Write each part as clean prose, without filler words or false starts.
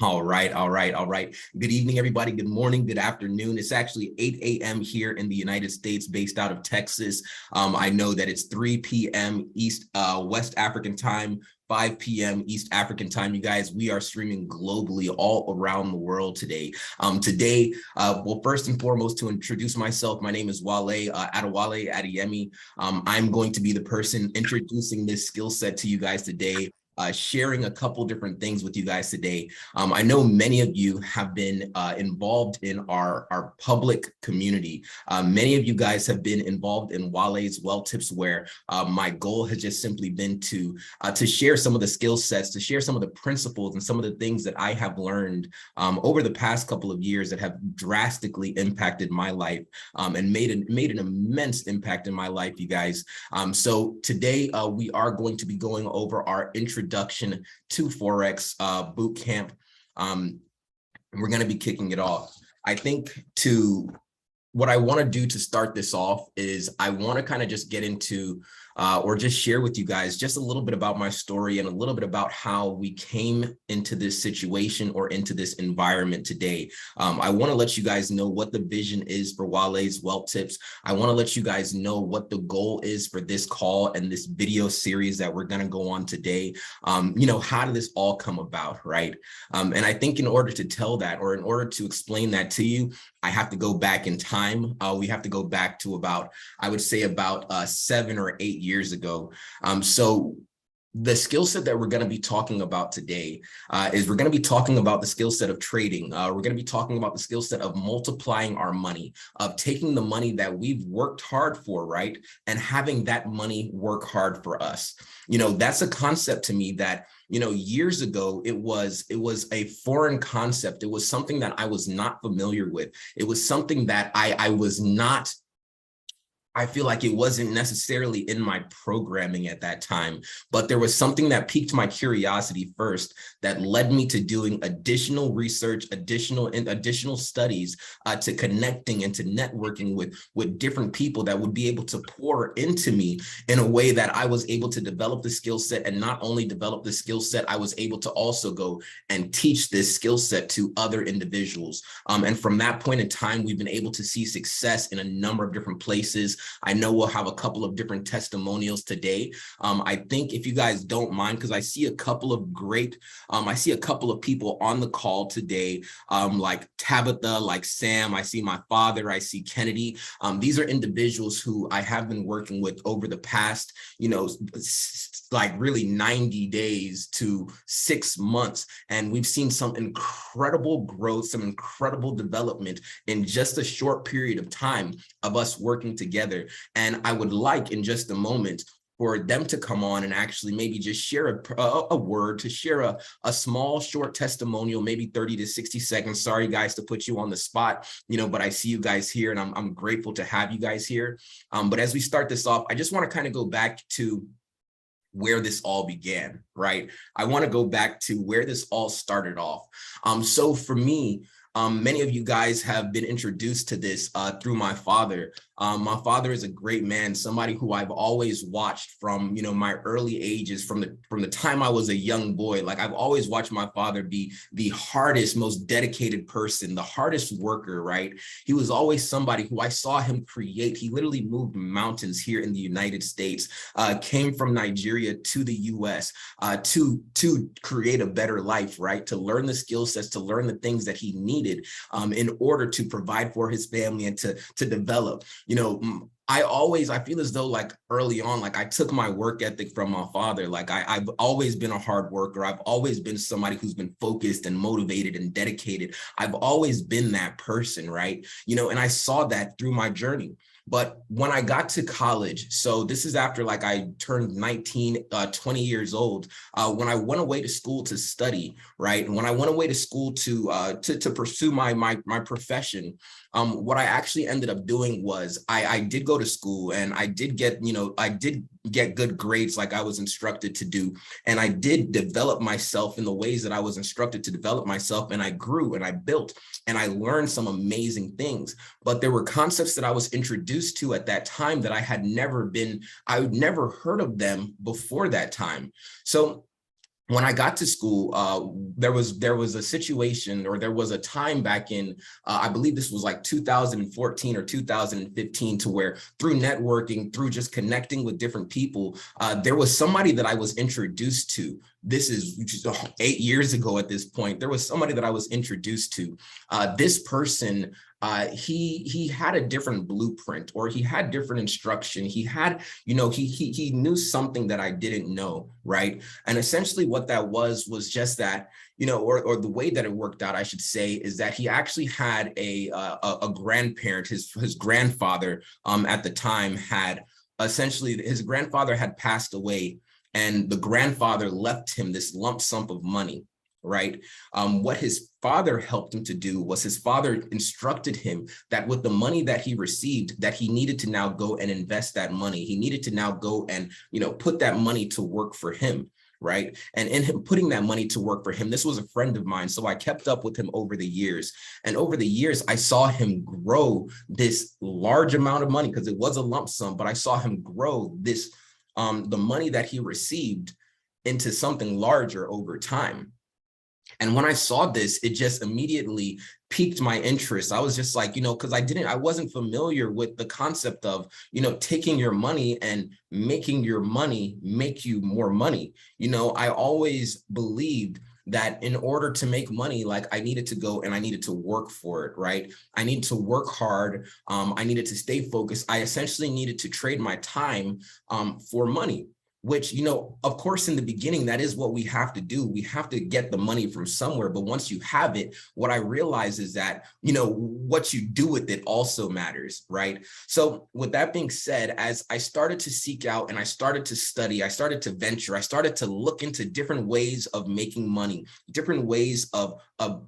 All right, all right, all right. Good evening, everybody. Good morning, good afternoon. It's actually 8 a.m. here in the United States, based out of Texas. I know that it's 3 p.m. West African time, 5 p.m. East African time. You guys, we are streaming globally all around the world today. Well, first and foremost, to introduce myself, my name is Wale, Adewale Adeyemi. I'm going to be the person introducing this skill set to you guys today. Sharing a couple different things with you guys today. I know many of you have been involved in our public community. Many of you guys have been involved in Wale's Well Tips, where my goal has just simply been to share some of the skill sets, to share some of the principles and some of the things that I have learned over the past couple of years that have drastically impacted my life and made an immense impact in my life, you guys. So today we are going to be going over our introduction to Forex boot camp. We're going to be kicking it off. I think what I want to do to start this off is I want to kind of just get into or just share with you guys just a little bit about my story and a little bit about how we came into this situation or into this environment today. I want to let you guys know what the vision is for Wale's Well Tips. I want to let you guys know what the goal is for this call and this video series that we're going to go on today. How did this all come about, right? And I think in order to tell that, or in order to explain that to you, I have to go back in time. We have to go back to about, I would say about 7 or 8 years ago. So the skill set that we're going to be talking about today is we're going to be talking about the skill set of trading. We're going to be talking about the skill set of multiplying our money, of taking the money that we've worked hard for, right? And having that money work hard for us. That's a concept to me that, years ago, it was a foreign concept. It was something that I was not familiar with. It was something that I feel like it wasn't necessarily in my programming at that time, but there was something that piqued my curiosity first that led me to doing additional research, additional studies, to connecting and to networking with different people that would be able to pour into me in a way that I was able to develop the skill set, and not only develop the skill set, I was able to also go and teach this skill set to other individuals. And from that point in time, we've been able to see success in a number of different places. I know we'll have a couple of different testimonials today. I think if you guys don't mind, because I see a couple of people on the call today, like Tabitha, like Sam, I see my father, I see Kennedy. These are individuals who I have been working with over the past, like really 90 days to 6 months. And we've seen some incredible growth, some incredible development in just a short period of time of us working together. And I would like in just a moment for them to come on and actually maybe just share a word, to share a small short testimonial, maybe 30 to 60 seconds. Sorry guys to put you on the spot, but I see you guys here and I'm grateful to have you guys here. But as we start this off, I just want to kind of go back to where this all began, right? I want to go back to where this all started off. So for me, many of you guys have been introduced to this through my father. My father is a great man, somebody who I've always watched from, my early ages, from the time I was a young boy. Like I've always watched my father be the hardest, most dedicated person, the hardest worker, right? He was always somebody who I saw him create. He literally moved mountains here in the United States, came from Nigeria to the US to create a better life, right? To learn the skill sets, to learn the things that he needed in order to provide for his family and to develop. I feel as though like early on, like I took my work ethic from my father. Like I've always been a hard worker. I've always been somebody who's been focused and motivated and dedicated. I've always been that person, right? And I saw that through my journey. But when I got to college, so this is after like I turned 19, 20 years old, when I went away to school to study, right? And when I went away to school to pursue my profession, what I actually ended up doing was I did go to school and I did get good grades like I was instructed to do. And I did develop myself in the ways that I was instructed to develop myself. And I grew and I built and I learned some amazing things. But there were concepts that I was introduced to at that time that I would never heard of them before that time. So when I got to school, there was a situation, or there was a time back in, I believe this was like 2014 or 2015, to where through networking, through just connecting with different people, there was somebody that I was introduced to. This is just 8 years ago at this point. There was somebody that I was introduced to. This person, he had a different blueprint, or he had different instruction. He had, he knew something that I didn't know, right? And essentially what that was just that, or the way that it worked out, I should say, is that he actually had a grandparent, his grandfather at the time had, essentially his grandfather had passed away, and the grandfather left him this lump sum of money, right? What his father helped him to do was, his father instructed him that with the money that he received, that he needed to now go and invest that money. He needed to now go and, put that money to work for him, right? And in him putting that money to work for him, this was a friend of mine, so I kept up with him over the years. And over the years, I saw him grow this large amount of money, because it was a lump sum, but I saw him grow this, the money that he received into something larger over time. And when I saw this, it just immediately piqued my interest. I was just like, because I wasn't familiar with the concept of, taking your money and making your money make you more money. I always believed that in order to make money, like, I needed to go and I needed to work for it, right? I needed to work hard. I needed to stay focused. I essentially needed to trade my time for money, which, of course, in the beginning, that is what we have to do. We have to get the money from somewhere. But once you have it, what I realize is that, what you do with it also matters, right? So with that being said, as I started to seek out and I started to study, I started to venture, I started to look into different ways of making money, different ways of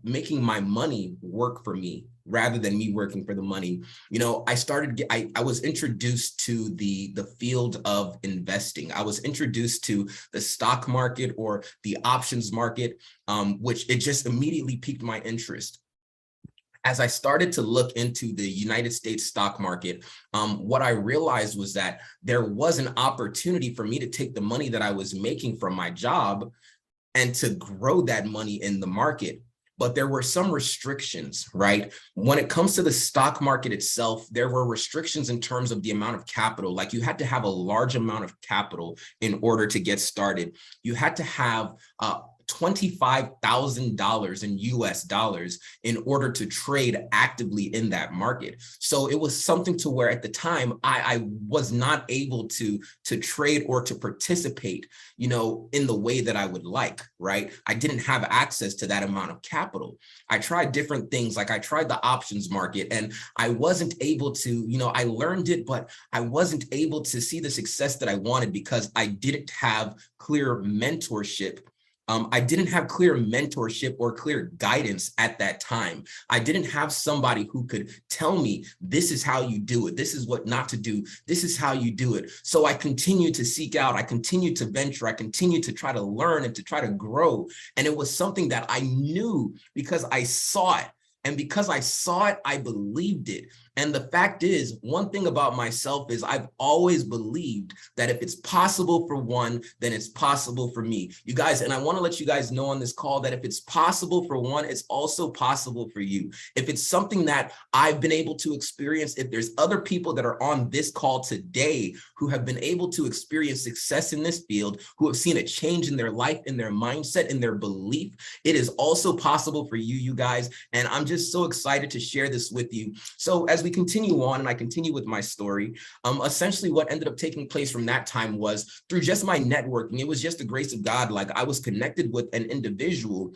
making my money work for me, rather than me working for the money. I was introduced to the field of investing. I was introduced to the stock market, or the options market, which it just immediately piqued my interest. As I started to look into the United States stock market, what I realized was that there was an opportunity for me to take the money that I was making from my job and to grow that money in the market. But there were some restrictions, right? When it comes to the stock market itself, there were restrictions in terms of the amount of capital. Like, you had to have a large amount of capital in order to get started. You had to have $25,000 in US dollars in order to trade actively in that market. So it was something to where, at the time, I was not able to trade or to participate, in the way that I would like, right? I didn't have access to that amount of capital. I tried different things, like I tried the options market, and I wasn't able to, I learned it, but I wasn't able to see the success that I wanted, because I didn't have clear mentorship. I didn't have clear mentorship or clear guidance at that time. I didn't have somebody who could tell me, this is how you do it. This is what not to do. This is how you do it. So I continued to seek out. I continued to venture. I continued to try to learn and to try to grow. And it was something that I knew because I saw it. And because I saw it, I believed it. And the fact is, one thing about myself is I've always believed that if it's possible for one, then it's possible for me. You guys, and I want to let you guys know on this call that if it's possible for one, it's also possible for you. If it's something that I've been able to experience, if there's other people that are on this call today who have been able to experience success in this field, who have seen a change in their life, in their mindset, in their belief, it is also possible for you, you guys. And I'm just so excited to share this with you. So as we continue on and I continue with my story, essentially what ended up taking place from that time was through just my networking. It was just the grace of God. Like, I was connected with an individual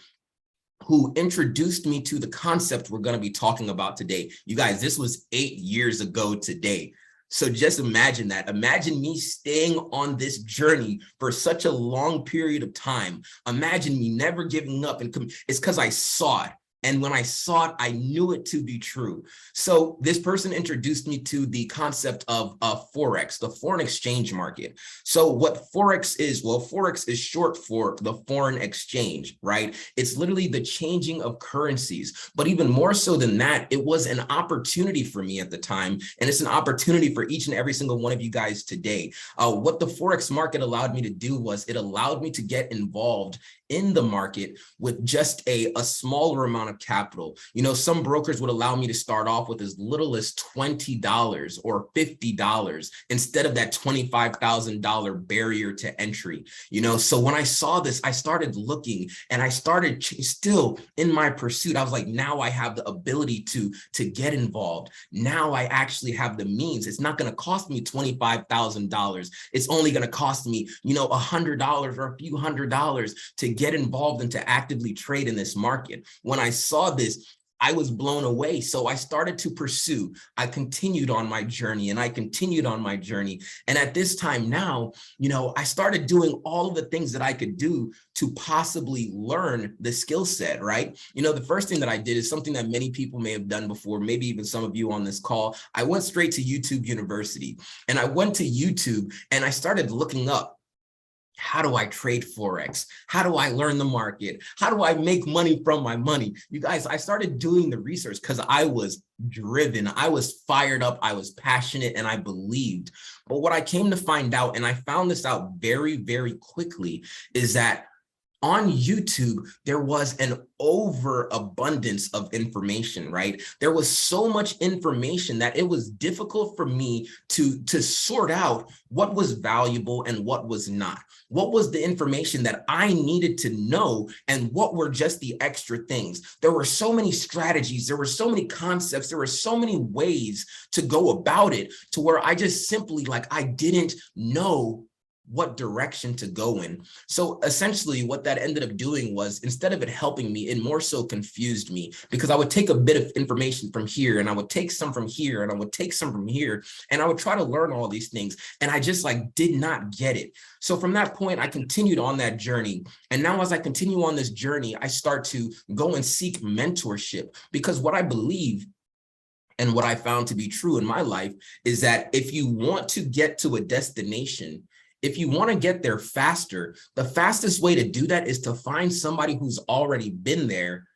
who introduced me to the concept we're going to be talking about today. You guys, this was 8 years ago today. So just imagine that. Imagine me staying on this journey for such a long period of time. Imagine me never giving up. And it's because I saw it. And when I saw it, I knew it to be true. So this person introduced me to the concept of Forex, the foreign exchange market. So what Forex is, well, Forex is short for the foreign exchange, right? It's literally the changing of currencies. But even more so than that, it was an opportunity for me at the time. And it's an opportunity for each and every single one of you guys today. What the Forex market allowed me to do was it allowed me to get involved in the market with just a smaller amount of capital. You know, some brokers would allow me to start off with as little as $20 or $50 instead of that $25,000 barrier to entry. You know, so when I saw this, I started looking and I started still in my pursuit. I was like, now I have the ability to get involved. Now I actually have the means. It's not going to cost me $25,000. It's only going to cost me, you know, $100 or a few $100s to get involved and to actively trade in this market. When I saw this, I was blown away. So I started to pursue. I continued on my journey and I continued on my journey. And at this time now, you know, I started doing all of the things that I could do to possibly learn the skill set, right? You know, the first thing that I did is something that many people may have done before, maybe even some of you on this call. I went straight to YouTube University, and I went to YouTube and I started looking up, how do I trade Forex? How do I learn the market? How do I make money from my money? You guys, I started doing the research because I was driven, I was fired up, I was passionate, and I believed. But what I came to find out, and I found this out very, very quickly, is that on YouTube, there was an overabundance of information, right? There was so much information that it was difficult for me to sort out what was valuable and what was not. What was the information that I needed to know and what were just the extra things? There were so many strategies, there were so many concepts, there were so many ways to go about it to where I just simply, like, I didn't know what direction to go in. So essentially what that ended up doing was, instead of it helping me, it more so confused me, because I would take a bit of information from here and I would take some from here and I would take some from here and I would try to learn all these things. And I just like did not get it. So from that point, I continued on that journey. And now as I continue on this journey, I start to go and seek mentorship, because what I believe and what I found to be true in my life is that if you want to get to a destination, if you want to get there faster, the fastest way to do that is to find somebody who's already been there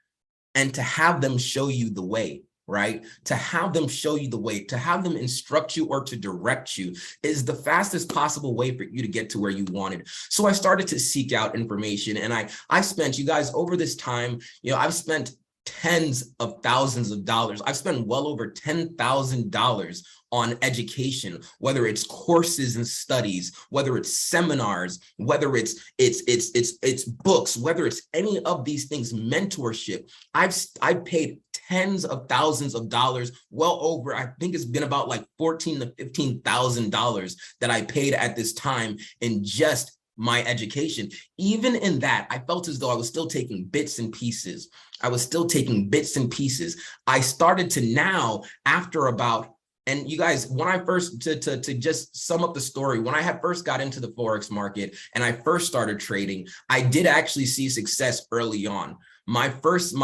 and to have them show you the way, right? To have them show you the way, to have them instruct you or to direct you is the fastest possible way for you to get to where you wanted. So I started to seek out information, and I spent, you guys, over this time, you know, I've spent tens of thousands of dollars. I've spent well over $10,000 on education, whether it's courses and studies, whether it's seminars, whether it's books, whether it's any of these things, mentorship. I've paid tens of thousands of dollars, well over, I think it's been about like $14,000 to $15,000 that I paid at this time in just my education. Even in that, I felt as though I was still taking bits and pieces. I was still taking bits and pieces. I started to now, after about, and you guys, when I first, to just sum up the story, when I had first got into the Forex market and I first started trading, I did actually see success early on. My first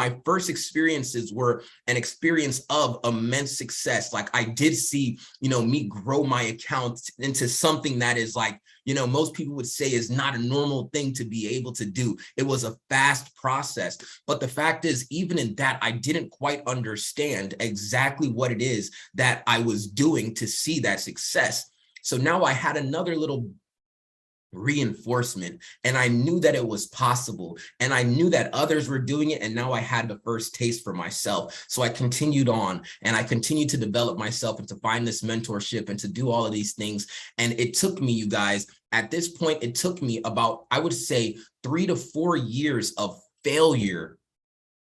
experiences were an experience of immense success. Like I did see, you know, me grow my account into something that is like, you know, most people would say is not a normal thing to be able to do. It was a fast process. But the fact is, even in that, I didn't quite understand exactly what it is that I was doing to see that success. So now I had another little reinforcement, and I knew that it was possible, and I knew that others were doing it, and now I had the first taste for myself. So I continued on, and I continued to develop myself and to find this mentorship and to do all of these things. And it took me, you guys, at this point, it took me about, I would say, 3 to 4 years of failure,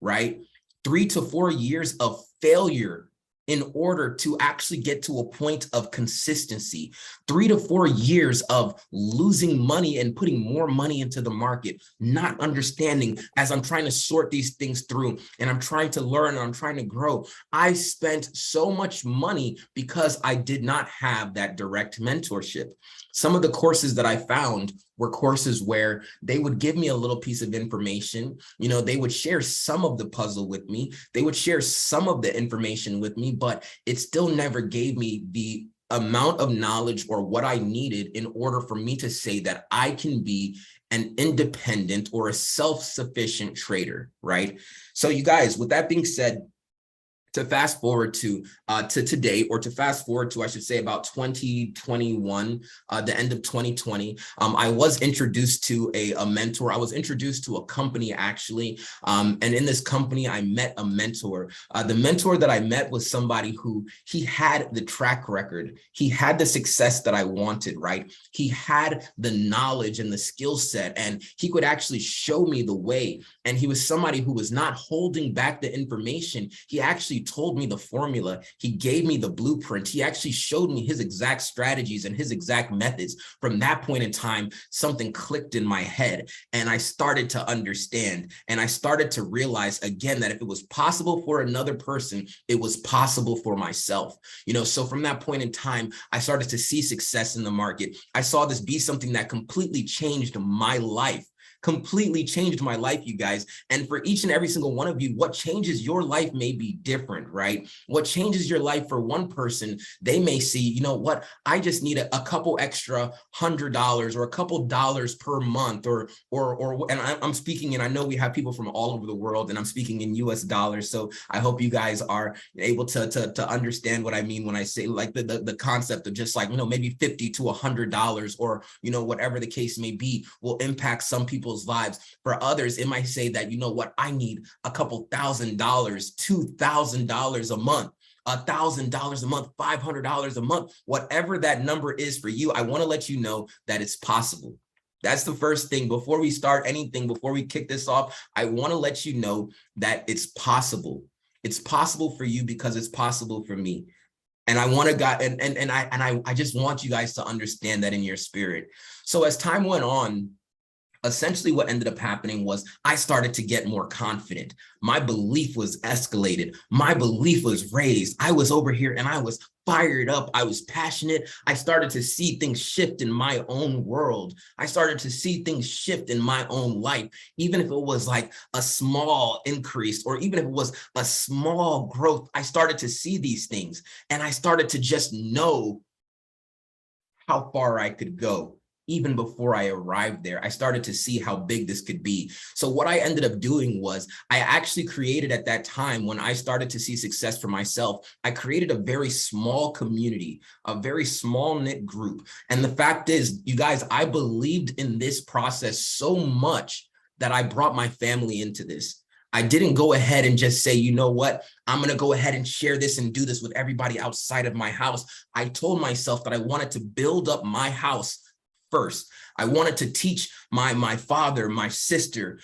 right? 3 to 4 years of failure in order to actually get to a point of consistency. 3 to 4 years of losing money and putting more money into the market, not understanding as I'm trying to sort these things through and I'm trying to learn and I'm trying to grow. I spent so much money because I did not have that direct mentorship. Some of the courses that I found were courses where they would give me a little piece of information. You know, they would share some of the puzzle with me. They would share some of the information with me, but it still never gave me the amount of knowledge or what I needed in order for me to say that I can be an independent or a self-sufficient trader, right? So you guys, with that being said, to fast forward to today, or to fast forward to, I should say, about 2021, the end of 2020, I was introduced to a mentor. I was introduced to a company, actually, and in this company, I met a mentor. The mentor that I met was somebody who, he had the track record. He had the success that I wanted, right? He had the knowledge and the skill set, and he could actually show me the way. And he was somebody who was not holding back the information. He actually told me the formula. He gave me the blueprint. He actually showed me his exact strategies and his exact methods. From that point in time, something clicked in my head, and I started to understand, and I started to realize again that if it was possible for another person, it was possible for myself. So from that point in time, I started to see success in the market. I saw this be something that completely changed my life. Completely changed my life, you guys. And for each and every single one of you, what changes your life may be different, right? What changes your life for one person, they may see, you know what, I just need a couple extra $100 or a couple dollars per month, and I'm speaking, and I know we have people from all over the world, and I'm speaking in US dollars. So I hope you guys are able to understand what I mean when I say like the concept of just like, maybe $50 to $100, or, whatever the case may be, will impact some people's lives. For others, it might say that, I need a couple $1,000, $2,000 a month, $1,000 a month, $500 a month, whatever that number is for you. I want to let you know that it's possible. That's the first thing. Before we start anything, before we kick this off, I want to let you know that it's possible. It's possible for you because it's possible for me. And I want to I just want you guys to understand that in your spirit. So as time went on, essentially what ended up happening was I started to get more confident. My belief was escalated. My belief was raised. I was over here and I was fired up. I was passionate. I started to see things shift in my own world. I started to see things shift in my own life, even if it was like a small increase, or even if it was a small growth. I started to see these things, and I started to just know how far I could go. Even before I arrived there, I started to see how big this could be. So what I ended up doing was I actually created, at that time when I started to see success for myself, I created a very small community, a very small knit group. And the fact is, you guys, I believed in this process so much that I brought my family into this. I didn't go ahead and just say, you know what, I'm going to go ahead and share this and do this with everybody outside of my house. I told myself that I wanted to build up my house first. I wanted to teach my father, my sister,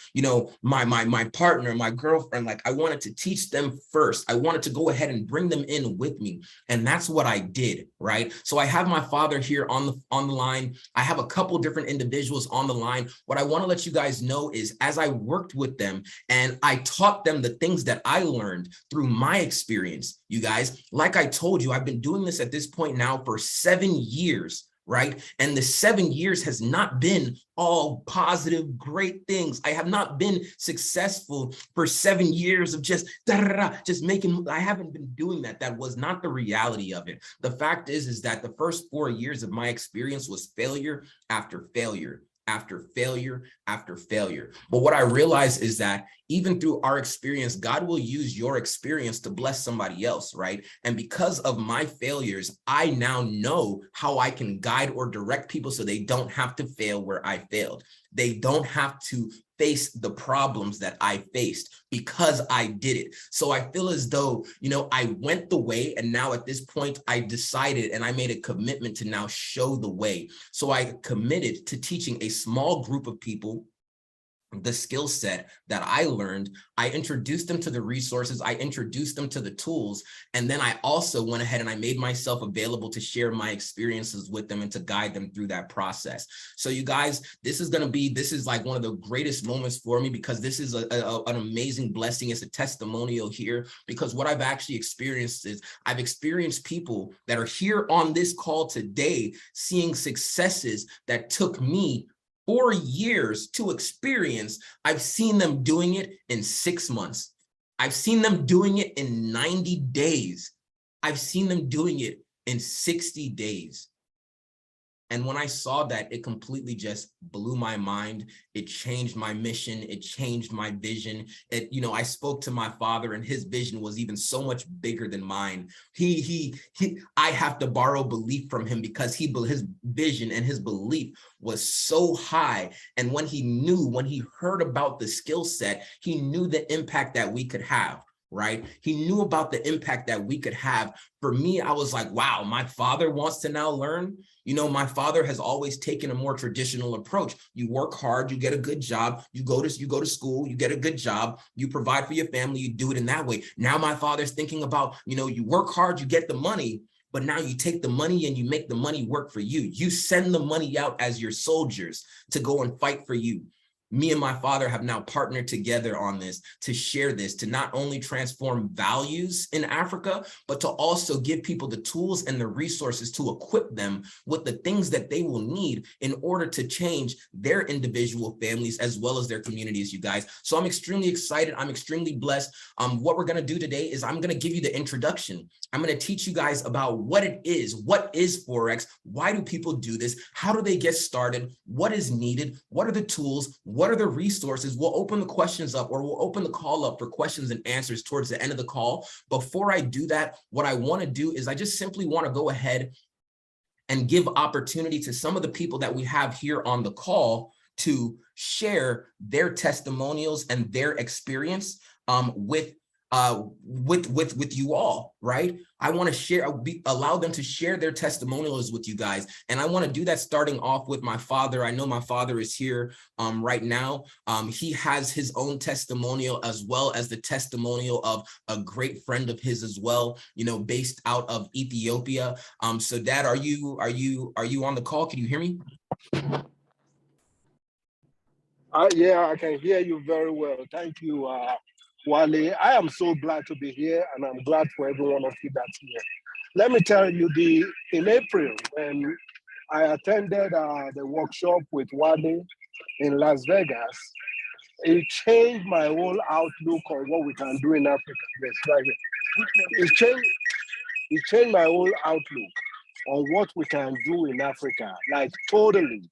my partner, my girlfriend. Like, I wanted to teach them first. I wanted to go ahead and bring them in with me. And that's what I did, right? So I have my father here on the line. I have a couple different individuals on the line. What I want to let you guys know is, as I worked with them and I taught them the things that I learned through my experience, you guys, like I told you, I've been doing this at this point now for 7 years. Right? And the 7 years has not been all positive, great things. I have not been successful for 7 years of just making, I haven't been doing that. That was not the reality of it. The fact is that the first 4 years of my experience was failure after failure, after failure, after failure. But what I realized is that even through our experience, God will use your experience to bless somebody else, right? And because of my failures, I now know how I can guide or direct people so they don't have to fail where I failed. They don't have to face the problems that I faced because I did it. So I feel as though, I went the way, and now at this point I decided and I made a commitment to now show the way. So I committed to teaching a small group of people the skill set that I learned. I introduced them to the resources, I introduced them to the tools, and then I also went ahead and I made myself available to share my experiences with them and to guide them through that process. So you guys, this is like one of the greatest moments for me, because this is an amazing blessing. It's a testimonial here, because what I've actually experienced is I've experienced people that are here on this call today seeing successes that took me 4 years to experience. I've seen them doing it in 6 months. I've seen them doing it in 90 days. I've seen them doing it in 60 days. And when I saw that, it completely just blew my mind. It changed my mission. It changed my vision. I spoke to my father, and his vision was even so much bigger than mine. I have to borrow belief from him because his vision and his belief was so high. And when he heard about the skill set, he knew the impact that we could have. Right? He knew about the impact that we could have. For me, I was like, wow, my father wants to now learn. My father has always taken a more traditional approach. You work hard, you get a good job, you go to school, you get a good job, you provide for your family, you do it in that way. Now my father's thinking about, you work hard, you get the money, but now you take the money and you make the money work for you. You send the money out as your soldiers to go and fight for you. Me and my father have now partnered together on this to share this, to not only transform values in Africa, but to also give people the tools and the resources to equip them with the things that they will need in order to change their individual families as well as their communities, you guys. So I'm extremely excited. I'm extremely blessed. What we're going to do today is I'm going to give you the introduction. I'm going to teach you guys about what it is. What is Forex? Why do people do this? How do they get started? What is needed? What are the tools? What are the resources? We'll open the questions up, or we'll open the call up for questions and answers towards the end of the call. Before I do that, what I want to do is I just simply want to go ahead and give opportunity to some of the people that we have here on the call to share their testimonials and their experience with you all, right? I want to allow them to share their testimonials with you guys. And I want to do that starting off with my father. I know my father is here right now. He has his own testimonial as well as the testimonial of a great friend of his as well, based out of Ethiopia. So Dad, are you on the call? Can you hear me? Yeah, I can hear you very well. Thank you, Wale. I am so glad to be here, and I'm glad for every one of you that's here. Let me tell you, in April, when I attended the workshop with Wale in Las Vegas, it changed my whole outlook on what we can do in Africa. Yes, right. It changed my whole outlook on what we can do in Africa, like totally.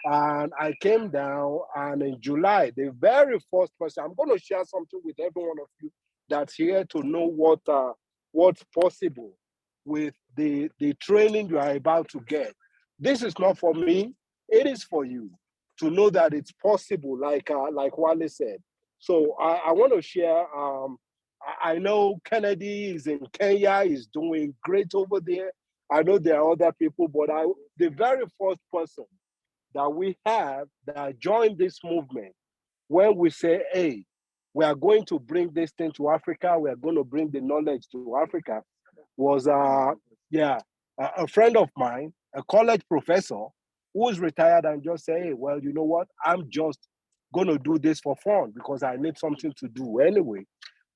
And I came down, and in July, the very first person, I'm going to share something with every one of you that's here to know what's possible with the training you are about to get. This is not for me, it is for you to know that it's possible, like Wale said. So I want to share, I know Kennedy is in Kenya, is doing great over there. I know there are other people, but the very first person that we have that joined this movement, when we say, hey, we are going to bring this thing to Africa, we are going to bring the knowledge to Africa, was a friend of mine, a college professor who's retired, and just say, hey, well, you know what? I'm just going to do this for fun because I need something to do anyway.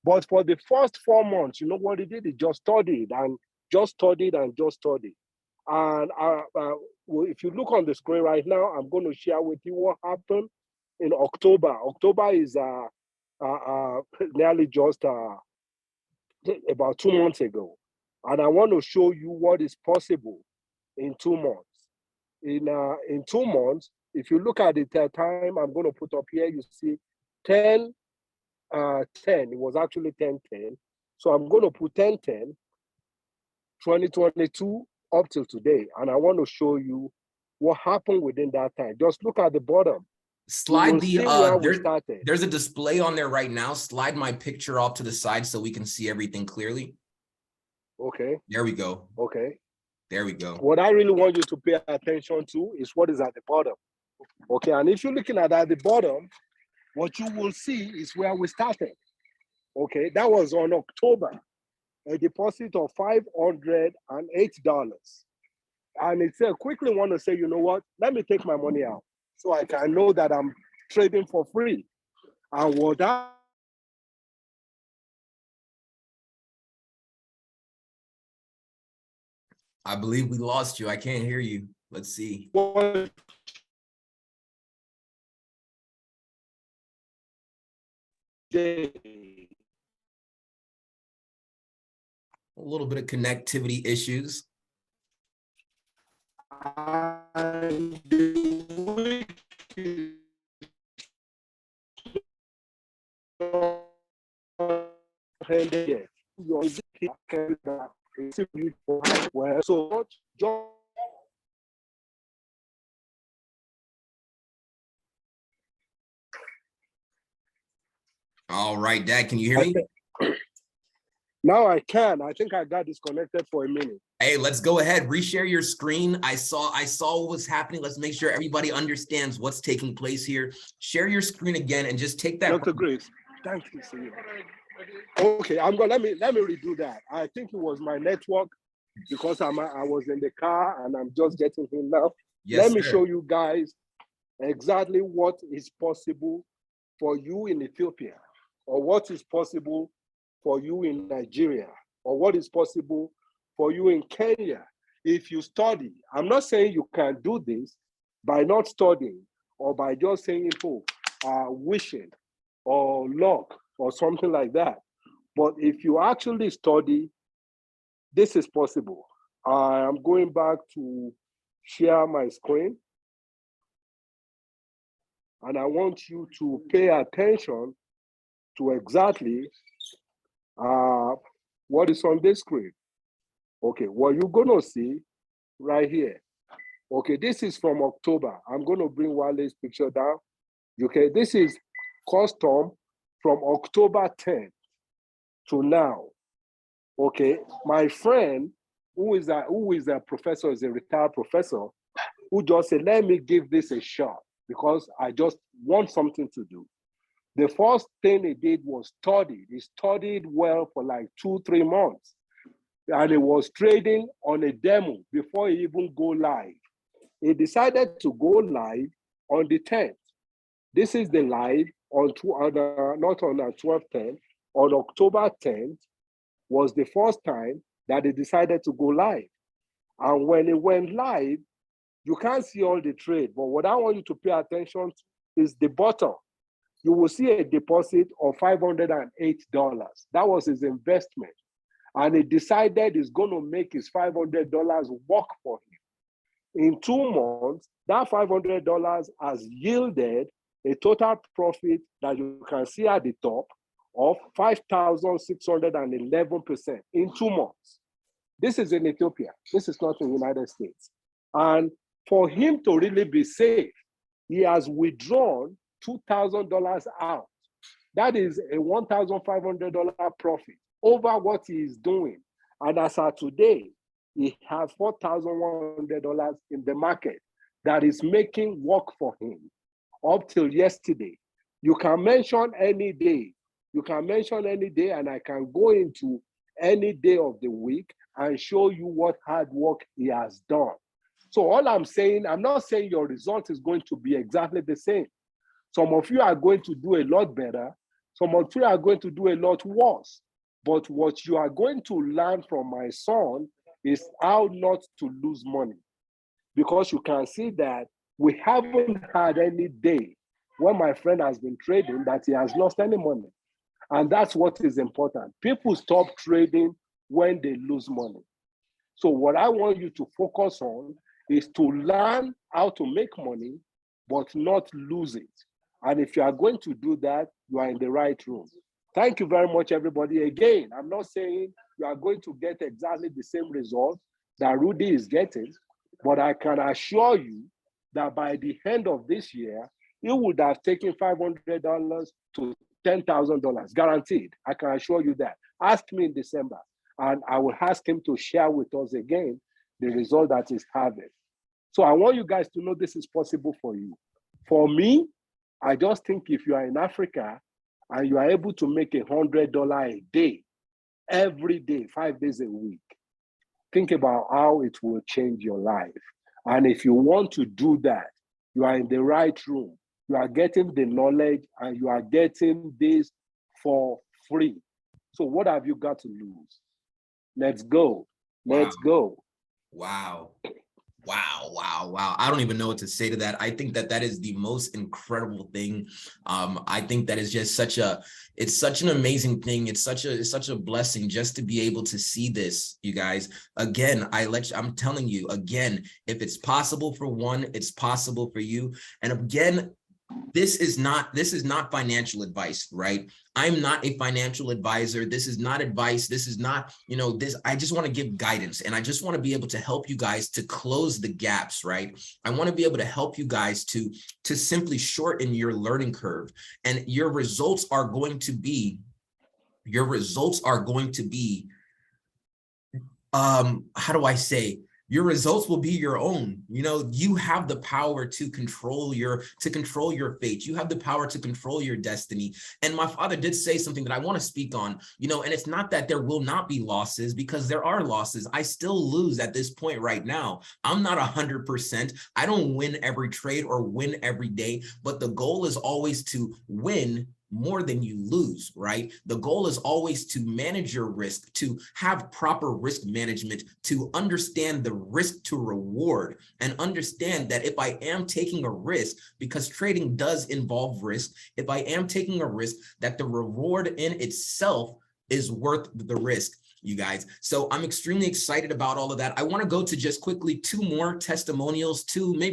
But for the first 4 months, you know what he did? He just studied and just studied and just studied. And if you look on the screen right now, I'm going to share with you what happened in October. October is nearly just about 2 months ago. And I want to show you what is possible in 2 months. In 2 months, if you look at the time I'm going to put up here, you see 10, 10. It was actually 10-10. So I'm going to put 10-10, 2022 up till today. And I want to show you what happened within that time. Just look at the bottom. Slide there's a display on there right now. Slide my picture off to the side so we can see everything clearly. Okay. There we go. Okay. There we go. What I really want you to pay attention to is what is at the bottom. Okay. And if you're looking at the bottom, what you will see is where we started. Okay. That was on October, a deposit of $508. And it's quickly want to say, you know what? Let me take my money out so I can know that I'm trading for free. And what I believe we lost you. I can't hear you. Let's see. A little bit of connectivity issues. And the week is ended yet. Your well, so just All right, Dad, can you hear me? now I can. I think I got disconnected for a minute. Hey, let's go ahead. Reshare your screen. I saw what was happening. Let's make sure everybody understands what's taking place here. Share your screen again and just take that. Dr. Grace, thank you, sir. Okay, I'm gonna let me redo that. I think it was my network because I was in the car and I'm just getting here now. Yes, let me sir. show you guys exactly what is possible for you in Ethiopia, or what is possible for you in Nigeria, or what is possible for you in Kenya if you study. I'm not saying you can do this by not studying or by just saying, oh, wishing or luck or something like that. But if you actually study, this is possible. I am going back to share my screen. And I want you to pay attention to exactly what is on this screen. Okay, what you're gonna see right here. Okay, this is from October. I'm gonna bring Wale's picture down. Okay, this is custom from October 10th to now. Okay, my friend who is a professor, is a retired professor, who just said, let me give this a shot because I just want something to do. The first thing he did was study. He studied well for like 2-3 months. And he was trading on a demo before he even go live. He decided to go live on the 10th. This is the live on not on 12/10, on October 10th was the first time that he decided to go live. And when he went live, you can't see all the trade, but what I want you to pay attention to is the bottom. You will see a deposit of $508. That was his investment. And he decided he's going to make his $500 work for him. In 2 months, that $500 has yielded a total profit that you can see at the top of 5,611% in 2 months. This is in Ethiopia. This is not in the United States. And for him to really be safe, he has withdrawn $2,000 out. That is a $1,500 profit over what he is doing. And as of today, he has $4,100 in the market that is making work for him up till yesterday. You can mention any day. You can mention any day, and I can go into any day of the week and show you what hard work he has done. So all I'm saying, I'm not saying your result is going to be exactly the same. Some of you are going to do a lot better. Some of you are going to do a lot worse. But what you are going to learn from my son is how not to lose money. Because you can see that we haven't had any day when my friend has been trading that he has lost any money. And that's what is important. People stop trading when they lose money. So what I want you to focus on is to learn how to make money, but not lose it. And if you are going to do that, you are in the right room. Thank you very much, everybody. Again, I'm not saying you are going to get exactly the same result that Rudy is getting, but I can assure you that by the end of this year, he would have taken $500 to $10,000, guaranteed. I can assure you that. Ask me in December, and I will ask him to share with us again the result that he's having. So I want you guys to know this is possible for you. For me, I just think if you are in Africa and you are able to make $100 a day, every day, 5 days a week, think about how it will change your life. And if you want to do that, you are in the right room. You are getting the knowledge and you are getting this for free. So what have you got to lose? Let's go. Let's go. Wow. Wow, wow, wow. I don't even know what to say to that. I think that that is the most incredible thing. I think that is just it's such an amazing thing. It's such a blessing just to be able to see this, you guys. Again, I'm telling you again, if it's possible for one, it's possible for you. And again, this is not financial advice, right? I'm not a financial advisor. This is not advice. This is not, this. I just want to give guidance, and I just want to be able to help you guys to close the gaps, right? I want to be able to help you guys to simply shorten your learning curve, and your results are going to be how do I say, your results will be your own. You have the power to control your fate. You have the power to control your destiny. And my father did say something that I want to speak on, and it's not that there will not be losses, because there are losses. I still lose at this point right now. I'm not 100%. I don't win every trade or win every day, but the goal is always to win more than you lose, right? The goal is always to manage your risk, to have proper risk management, to understand the risk to reward, and understand that if I am taking a risk, because trading does involve risk, if I am taking a risk, that the reward in itself is worth the risk, you guys. So I'm extremely excited about all of that. I want to go to just quickly maybe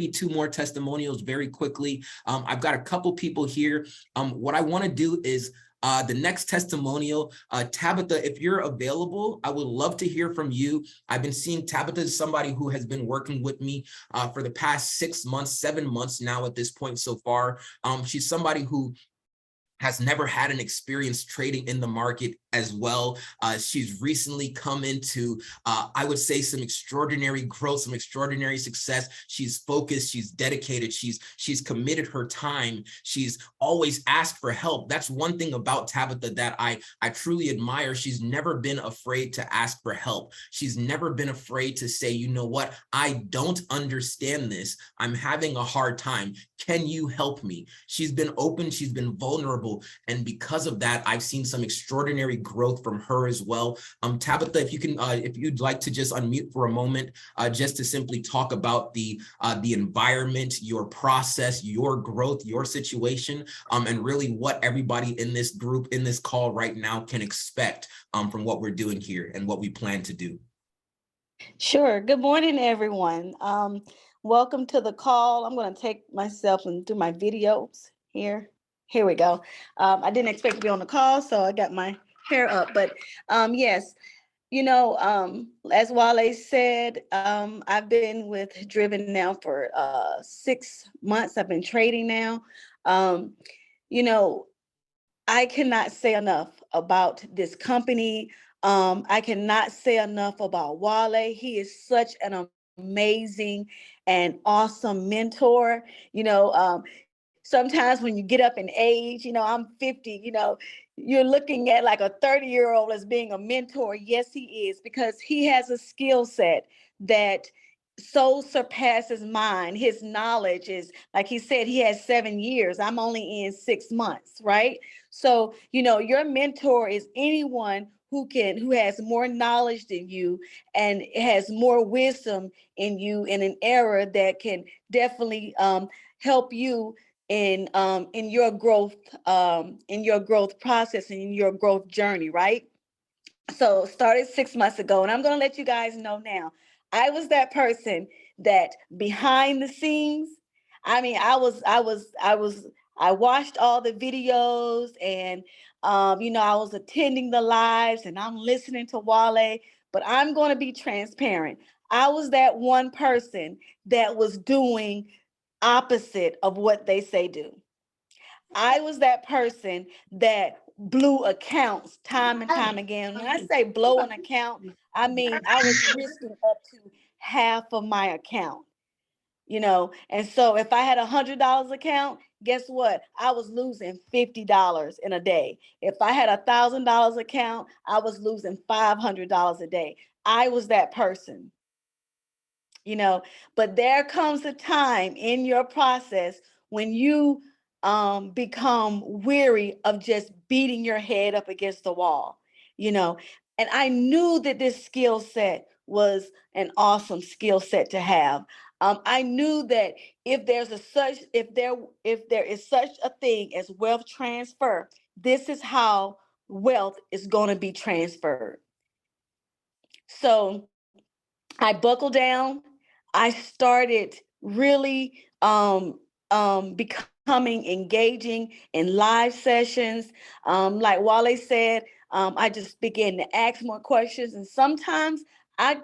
two more testimonials very quickly. I've got a couple people here. What I want to do is the next testimonial, Tabitha, if you're available, I would love to hear from you. I've been seeing Tabitha as somebody who has been working with me for the past 6 months, 7 months now at this point so far. She's somebody who has never had an experience trading in the market as well. She's recently come into, I would say, some extraordinary growth, some extraordinary success. She's focused, she's dedicated, she's committed her time. She's always asked for help. That's one thing about Tabitha that I truly admire. She's never been afraid to ask for help. She's never been afraid to say, you know what, I don't understand this. I'm having a hard time. Can you help me? She's been open, she's been vulnerable. And because of that, I've seen some extraordinary growth from her as well. Tabitha, if you can, if you'd like to just unmute for a moment, just to simply talk about the environment, your process, your growth, your situation, and really what everybody in this group, in this call right now can expect from what we're doing here and what we plan to do. Sure. Good morning, everyone. Welcome to the call. I'm going to take myself and do my videos here. Here we go. I didn't expect to be on the call, so I got my hair up. But yes, as Wale said, I've been with Driven now for 6 months. I've been trading now. You know, I cannot say enough about this company. I cannot say enough about Wale. He is such an amazing and awesome mentor. Sometimes when you get up in age, I'm 50, you're looking at like a 30-year-old as being a mentor. Yes, he is, because he has a skill set that so surpasses mine. His knowledge is, like he said, he has 7 years. I'm only in 6 months, right? So, your mentor is anyone who has more knowledge than you and has more wisdom in you in an era that can definitely help you in your growth process and in your growth journey, right? So started 6 months ago, and I'm going to let you guys know now. I was that person that behind the scenes, I watched all the videos, and I was attending the lives and I'm listening to Wale, but I'm going to be transparent. I was that one person that was doing opposite of what they say do. I was that person that blew accounts time and time again. When I say blow an account, I mean I was risking up to half of my account, And so if I had $100 account, guess what? I was losing $50 in a day. If I had $1,000 account, I was losing $500 a day. I was that person. But there comes a time in your process when you become weary of just beating your head up against the wall, and I knew that this skill set was an awesome skill set to have. I knew that if there is such a thing as wealth transfer, this is how wealth is going to be transferred. So I buckled down. I started really becoming engaging in live sessions. Like Wale said, I just began to ask more questions. And sometimes I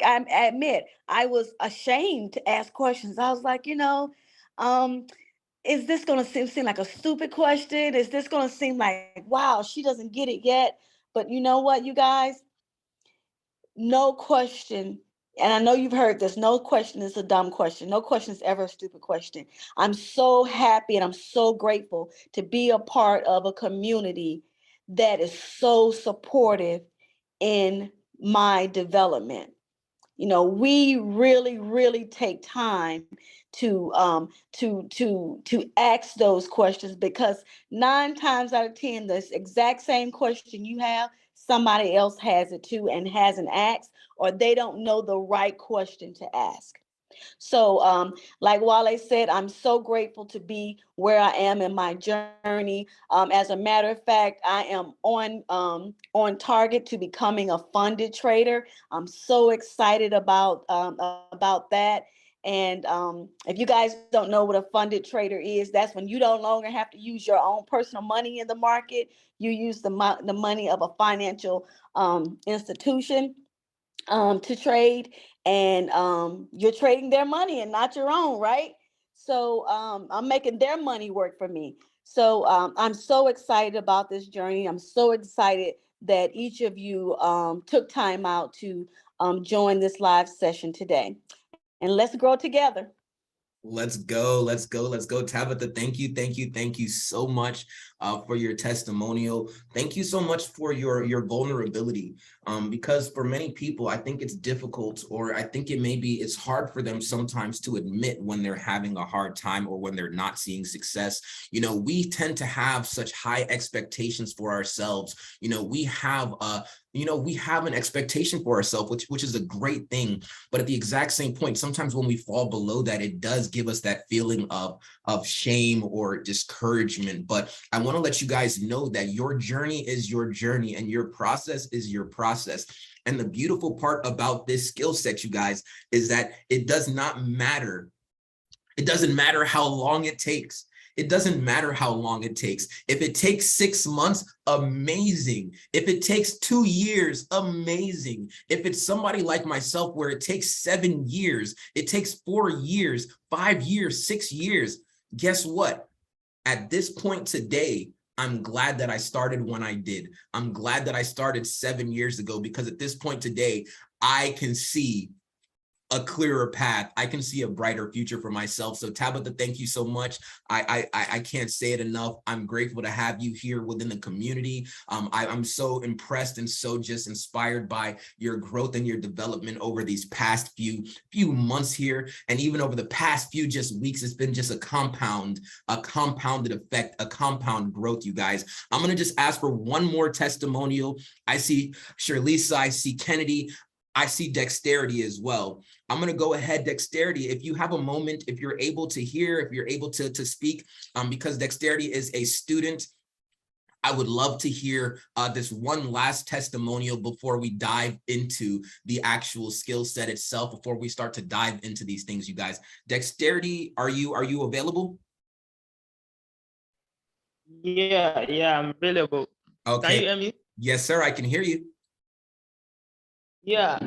admit I was ashamed to ask questions. I was like, is this going to seem like a stupid question? Is this going to seem like, wow, she doesn't get it yet? But you know what, you guys? No question, and I know you've heard this, no question is a dumb question. No question is ever a stupid question. I'm so happy and I'm so grateful to be a part of a community that is so supportive in my development. We really, really take time to ask those questions, because 9 times out of 10, this exact same question you have, somebody else has it too and hasn't asked, or they don't know the right question to ask. So, like Wale said, I'm so grateful to be where I am in my journey. As a matter of fact, I am on target to becoming a funded trader. I'm so excited about that. And if you guys don't know what a funded trader is, that's when you no longer have to use your own personal money in the market. You use the money of a financial institution to trade, and you're trading their money and not your own, right? So I'm making their money work for me. So I'm so excited about this journey. I'm so excited that each of you took time out to join this live session today. And let's grow together. Let's go. Let's go. Let's go. Tabitha, thank you. Thank you. Thank you so much for your testimonial. Thank you so much for your vulnerability. Because for many people, I think it's difficult, or I think it's hard for them sometimes to admit when they're having a hard time or when they're not seeing success. We tend to have such high expectations for ourselves. We have an expectation for ourselves, which is a great thing. But at the exact same point, sometimes when we fall below that, it does give us that feeling of shame or discouragement. But I want to let you guys know that your journey is your journey and your process is your process. And the beautiful part about this skill set, you guys, is that it does not matter. It doesn't matter how long it takes. It doesn't matter how long it takes. If it takes 6 months, amazing. If it takes 2 years, amazing. If it's somebody like myself where it takes 7 years, it takes 4 years, 5 years, 6 years, guess what? At this point today, I'm glad that I started when I did. I'm glad that I started 7 years ago, because at this point today, I can see a clearer path. I can see a brighter future for myself. So Tabitha, thank you so much. I can't say it enough. I'm grateful to have you here within the community. I'm so impressed and so just inspired by your growth and your development over these past few months here, and even over the past few just weeks. It's been just a compounded effect, a compound growth, you guys. I'm gonna just ask for one more testimonial. I see Shirlisa, I see Kennedy, I see Dexterity as well. I'm going to go ahead, Dexterity, if you have a moment, if you're able to hear, if you're able to speak, because Dexterity is a student, I would love to hear this one last testimonial before we dive into the actual skill set itself, before we start to dive into these things, you guys. Dexterity, are you available? Yeah, I'm available. Okay. Can you hear me? Yes, sir, I can hear you. Yeah,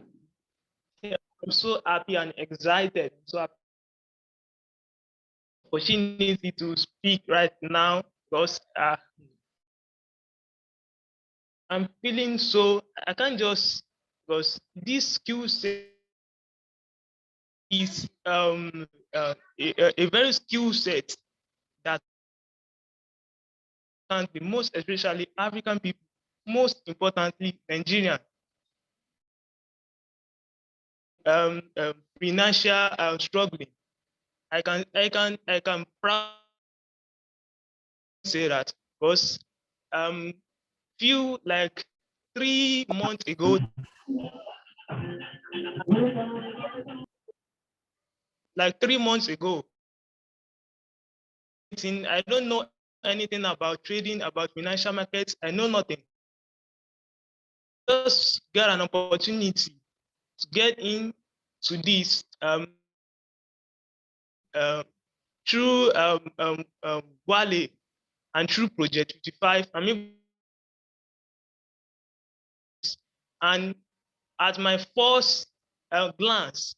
I'm so happy and excited. So opportunity to speak right now, because I'm feeling so, I can't just, because this skill set is a very skill set that can be, most especially African people, most importantly Nigerian, financial struggling. I can proudly say that, because few like 3 months ago, like 3 months ago. I don't know anything about trading, about financial markets. I know nothing. Just get an opportunity to get into this uh, through Wale and through Project 55. I mean, and at my first glance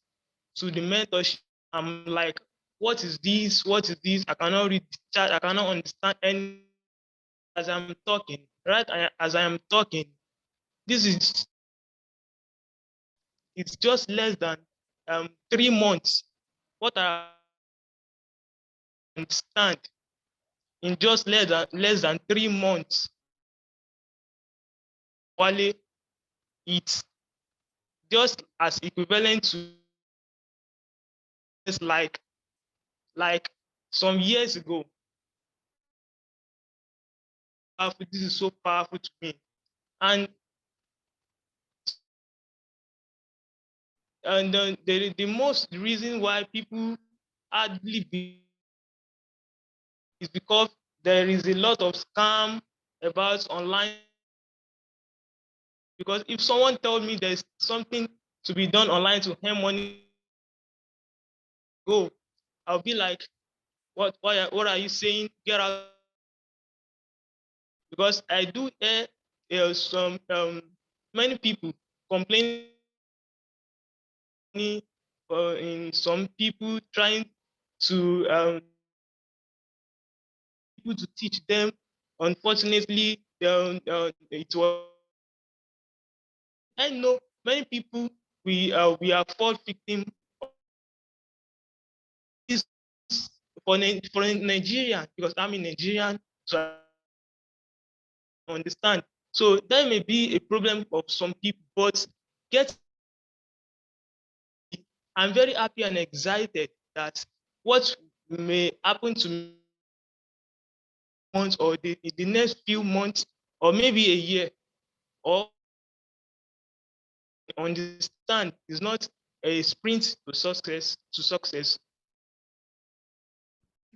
to the mentorship, I'm like, what is this? What is this? I cannot read the chat. I cannot understand any as I'm talking, right? As I am talking, this is it's just less than 3 months. What I understand in just less than 3 months, Wale, it's just as equivalent to like like some years ago. This is so powerful to me, and the most reason why people hardly believe is because there is a lot of scam about online. Because if someone told me there's something to be done online to earn money, go, I'll be like, what are you saying? Get out. Because I do hear some many people complaining in some people trying to people to teach them. Unfortunately, it was. I know many people we are fall victim of this for Nigerian, because I'm in Nigerian, so I understand. So that may be a problem of some people, but get I'm very happy and excited that what may happen to me months or the next few months or maybe a year or understand is not a sprint to success.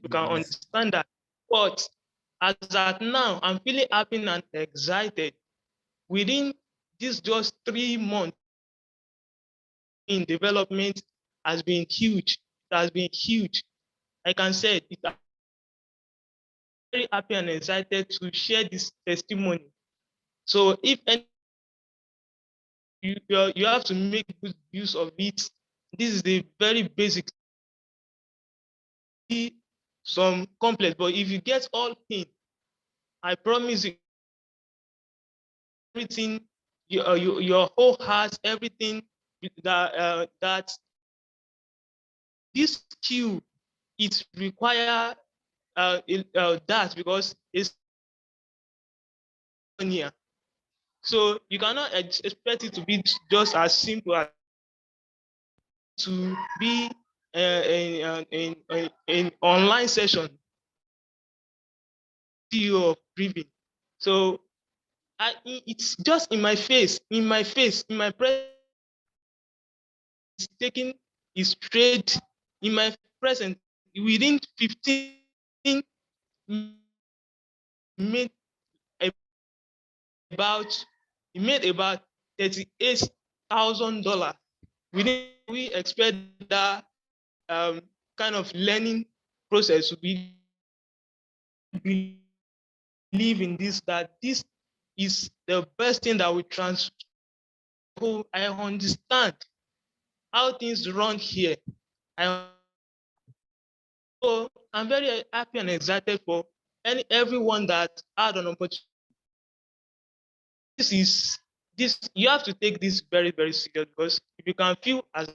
You can Yes. understand that. But as at now, I'm feeling happy and excited. Within this just 3 months in development has been huge. It has been huge. I can say it. I'm very happy and excited to share this testimony. So if any, you have to make good use of it. This is the very basic, some complex, but if you get all in, I promise you everything, your whole heart, everything that this skill it require that because it's here. So you cannot expect it to be just as simple as to be in online session CEO of grieving. So it's just in my face, in my presence, taking is straight in my presence within 15 made about he made about $38,000. We expect that kind of learning process to be believe in this, that this is the best thing that we transfer. I understand how things run here. So I'm very happy and excited for everyone that had an opportunity. This is this you have to take this very, very serious, because if you can feel as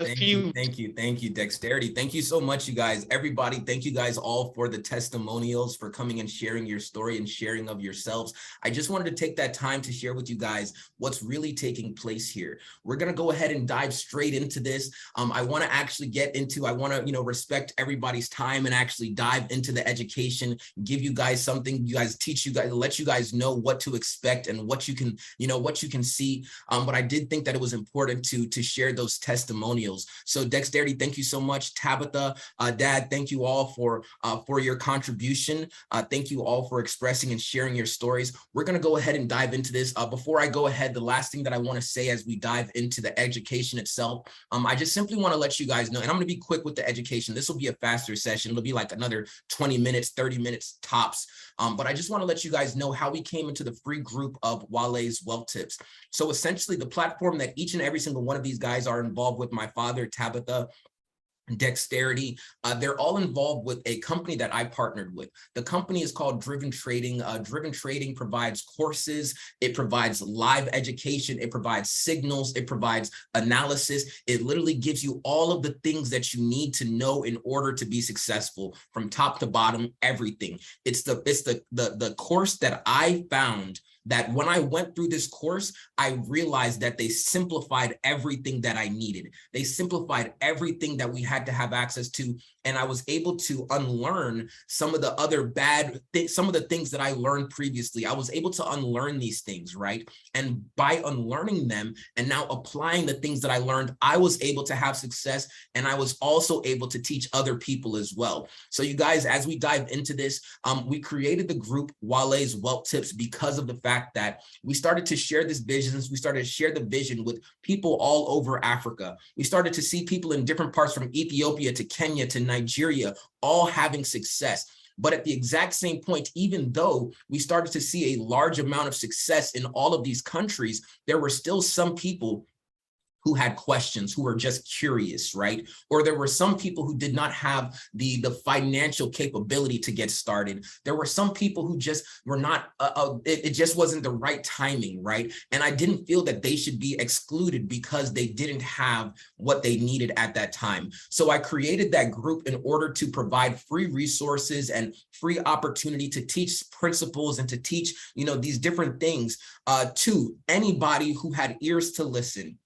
the Thank you, field. thank you, Dexterity. Thank you so much, you guys. Everybody, thank you guys all for the testimonials, for coming and sharing your story and sharing of yourselves. I just wanted to take that time to share with you guys what's really taking place here. We're gonna go ahead and dive straight into this. I want to actually get into, I want to, respect everybody's time and actually dive into the education, give you guys something, you guys teach you guys, let you guys know what to expect and what you can, what you can see. But I did think that it was important to share those testimonials. So Dexterity, thank you so much. Tabitha, Dad, thank you all for your contribution. Thank you all for expressing and sharing your stories. We're going to go ahead and dive into this. Before I go ahead, the last thing that I want to say as we dive into the education itself, I just simply want to let you guys know, and I'm going to be quick with the education. This will be a faster session. It'll be like another 20 minutes, 30 minutes tops. But I just want to let you guys know how we came into the free group of Wale's Wealth Tips. So essentially the platform that each and every single one of these guys are involved with, my father, Tabitha, Dexterity, they're all involved with a company that I partnered with. The company is called Driven Trading. Driven Trading provides courses, it provides live education, it provides signals, it provides analysis. It literally gives you all of the things that you need to know in order to be successful, from top to bottom, everything. It's the course that I found that when I went through this course, I realized that they simplified everything that I needed. They simplified everything that we had to have access to. And I was able to unlearn some of the other bad things, some of the things that I learned previously. I was able to unlearn these things, right? And by unlearning them and now applying the things that I learned, I was able to have success. And I was also able to teach other people as well. So you guys, as we dive into this, we created the group Wale's Wealth Tips because of the fact that we started to share this vision. We started to share the vision with people all over Africa. We started to see people in different parts, from Ethiopia to Kenya to Nigeria, all having success. But at the exact same point, even though we started to see a large amount of success in all of these countries, there were still some people who had questions, who were just curious, right? Or there were some people who did not have the financial capability to get started. There were some people who just were not, it just wasn't the right timing, right? And I didn't feel that they should be excluded because they didn't have what they needed at that time. So I created that group in order to provide free resources and free opportunity to teach principles and to teach, these different things to anybody who had ears to listen.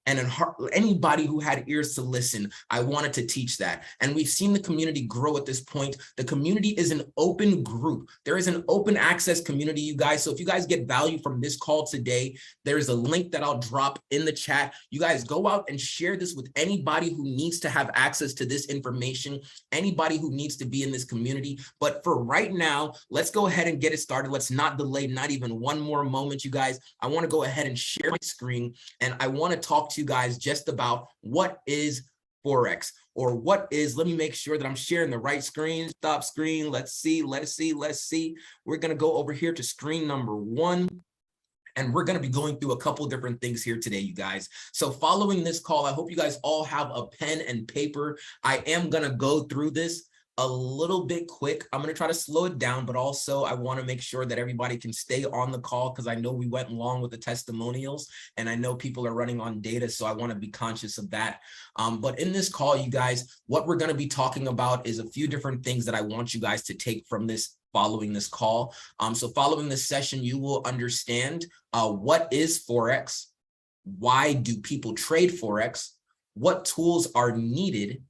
And anybody who had ears to listen, I wanted to teach that. And we've seen the community grow at this point. The community is an open group. There is an open access community, you guys. So if you guys get value from this call today, there's a link that I'll drop in the chat. You guys go out and share this with anybody who needs to have access to this information, anybody who needs to be in this community. But for right now, let's go ahead and get it started. Let's not delay, not even one more moment, you guys. I want to go ahead and share my screen, and I want to talk to you guys just about what is Forex, or what is, let me make sure that I'm sharing the right screen. Stop screen. Let's see. We're going to go over here to screen number 1. And we're going to be going through a couple different things here today, you guys. So following this call, I hope you guys all have a pen and paper. I am going to go through this a little bit quick. I'm going to try to slow it down, but also I want to make sure that everybody can stay on the call, because I know we went long with the testimonials and I know people are running on data. So I want to be conscious of that. But in this call, you guys, what we're going to be talking about is a few different things that I want you guys to take from this following this call. So following this session, you will understand what is Forex, why do people trade Forex, what tools are needed,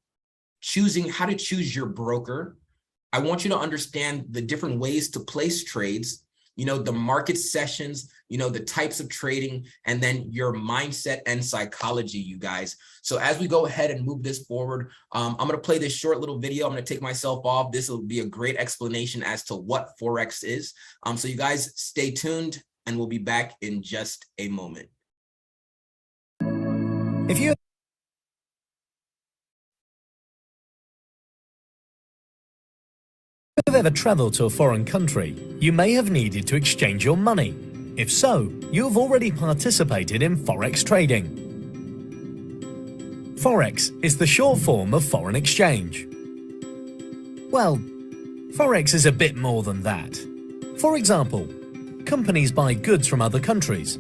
choosing how to choose your broker. I want you to understand the different ways to place trades, the market sessions, the types of trading, and then your mindset and psychology, you guys. So as we go ahead and move this forward, I'm going to play this short little video. I'm going to take myself off. This will be a great explanation as to what Forex is. So you guys stay tuned, and we'll be back in just a moment. If you have ever traveled to a foreign country, you may have needed to exchange your money. If so, you have already participated in Forex trading. Forex is the short form of foreign exchange. Well, Forex is a bit more than that. For example, companies buy goods from other countries.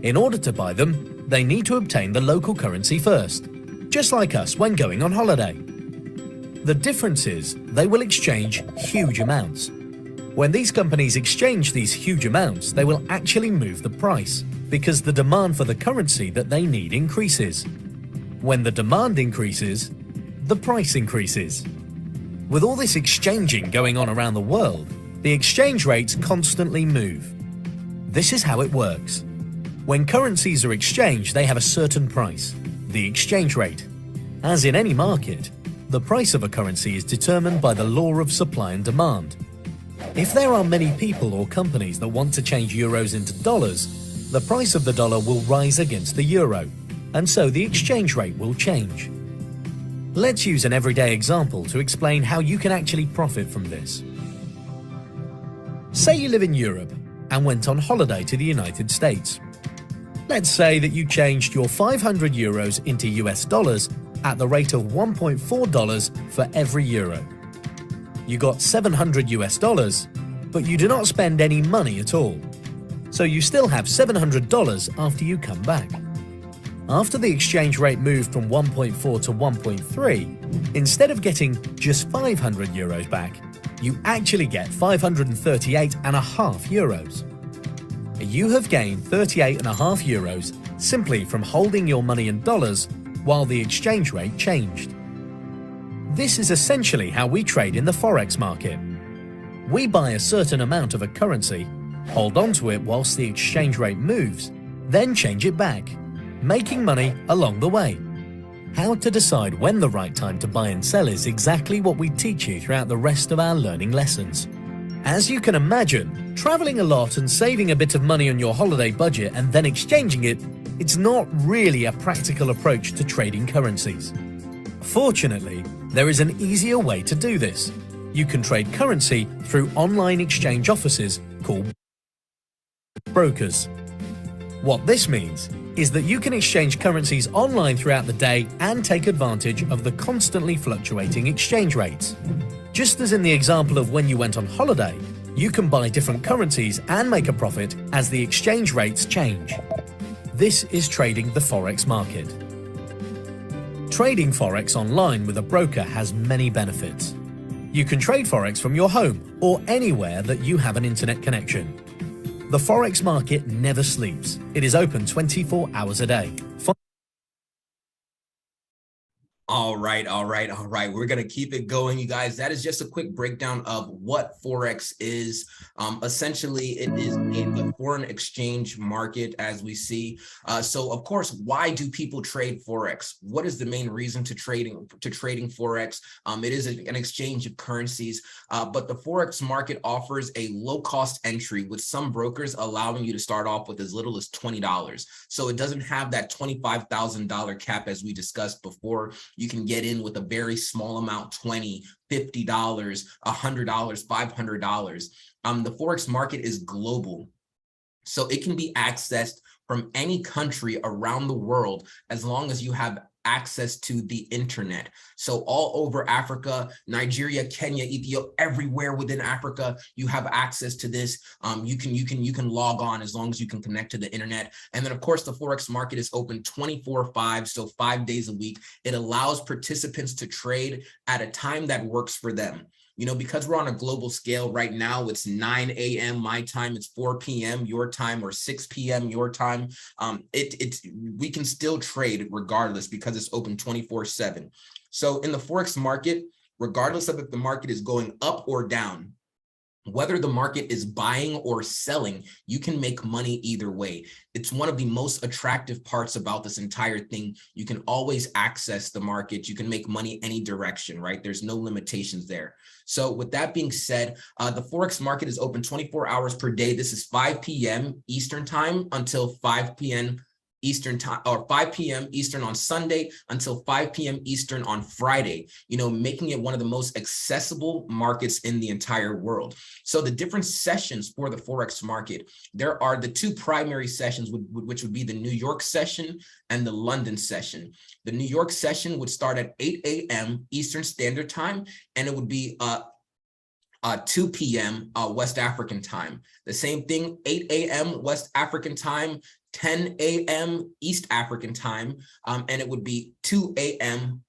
In order to buy them, they need to obtain the local currency first. just like us when going on holiday. The difference is they will exchange huge amounts. When these companies exchange these huge amounts, they will actually move the price because the demand for the currency that they need increases. When the demand increases, the price increases. With all this exchanging going on around the world, the exchange rates constantly move. This is how it works. When currencies are exchanged, they have a certain price, the exchange rate. As in any market, the price of a currency is determined by the law of supply and demand. If there are many people or companies that want to change euros into dollars, the price of the dollar will rise against the euro, and so the exchange rate will change. Let's use an everyday example to explain how you can actually profit from this. Say you live in Europe and went on holiday to the United States. Let's say that you changed your 500 euros into US dollars at the rate of $1.4 for every euro. You got 700 US dollars, but you do not spend any money at all. So you still have $700 after you come back. After the exchange rate moved from 1.4 to 1.3, instead of getting just 500 euros back, you actually get 538.5 euros. You have gained 38.5 euros simply from holding your money in dollars while the exchange rate changed. This is essentially how we trade in the Forex market. We buy a certain amount of a currency, hold on to it whilst the exchange rate moves, then change it back, making money along the way. How to decide when the right time to buy and sell is exactly what we teach you throughout the rest of our learning lessons. As you can imagine, traveling a lot and saving a bit of money on your holiday budget and then exchanging it, it's not really a practical approach to trading currencies. Fortunately, there is an easier way to do this. You can trade currency through online exchange offices called brokers. What this means is that you can exchange currencies online throughout the day and take advantage of the constantly fluctuating exchange rates. Just as in the example of when you went on holiday, you can buy different currencies and make a profit as the exchange rates change. This is trading the Forex market. Trading Forex online with a broker has many benefits. You can trade Forex from your home or anywhere that you have an internet connection. The Forex market never sleeps. It is open 24 hours a day. All right. We're going to keep it going, you guys. That is just a quick breakdown of what Forex is. Essentially, it is a foreign exchange market, as we see. So, of course, why do people trade Forex? What is the main reason to trading Forex? It is an exchange of currencies, but the Forex market offers a low-cost entry, with some brokers allowing you to start off with as little as $20. So it doesn't have that $25,000 cap as we discussed before. You can get in with a very small amount, $20, $50, $100, $500. The Forex market is global, so it can be accessed from any country around the world as long as you have access to the internet. So all over Africa, Nigeria, Kenya, Ethiopia, everywhere within Africa, you have access to this. You can log on as long as you can connect to the internet. And then of course, the Forex market is open 24/5, so 5 days a week. It allows participants to trade at a time that works for them. You know, because we're on a global scale right now, it's 9 a.m. my time, it's 4 p.m. your time, or 6 p.m. your time. We can still trade regardless because it's open 24/7. So in the Forex market, regardless of if the market is going up or down, whether the market is buying or selling, you can make money either way. It's one of the most attractive parts about this entire thing. You can always access the market. You can make money any direction, right? There's no limitations there. So with that being said, the Forex market is open 24 hours per day. This is 5 p.m. Eastern time until 5 p.m. Eastern time, or 5 p.m. Eastern on Sunday until 5 p.m. Eastern on Friday, you know, making it one of the most accessible markets in the entire world. So the different sessions for the Forex market, there are the two primary sessions, which would be the New York session and the London session. The New York session would start at 8 a.m. Eastern Standard Time, and it would be 2 p.m. West African time. The same thing, 8 a.m. West African time 10 a.m. East African time, and it would be 2 a.m.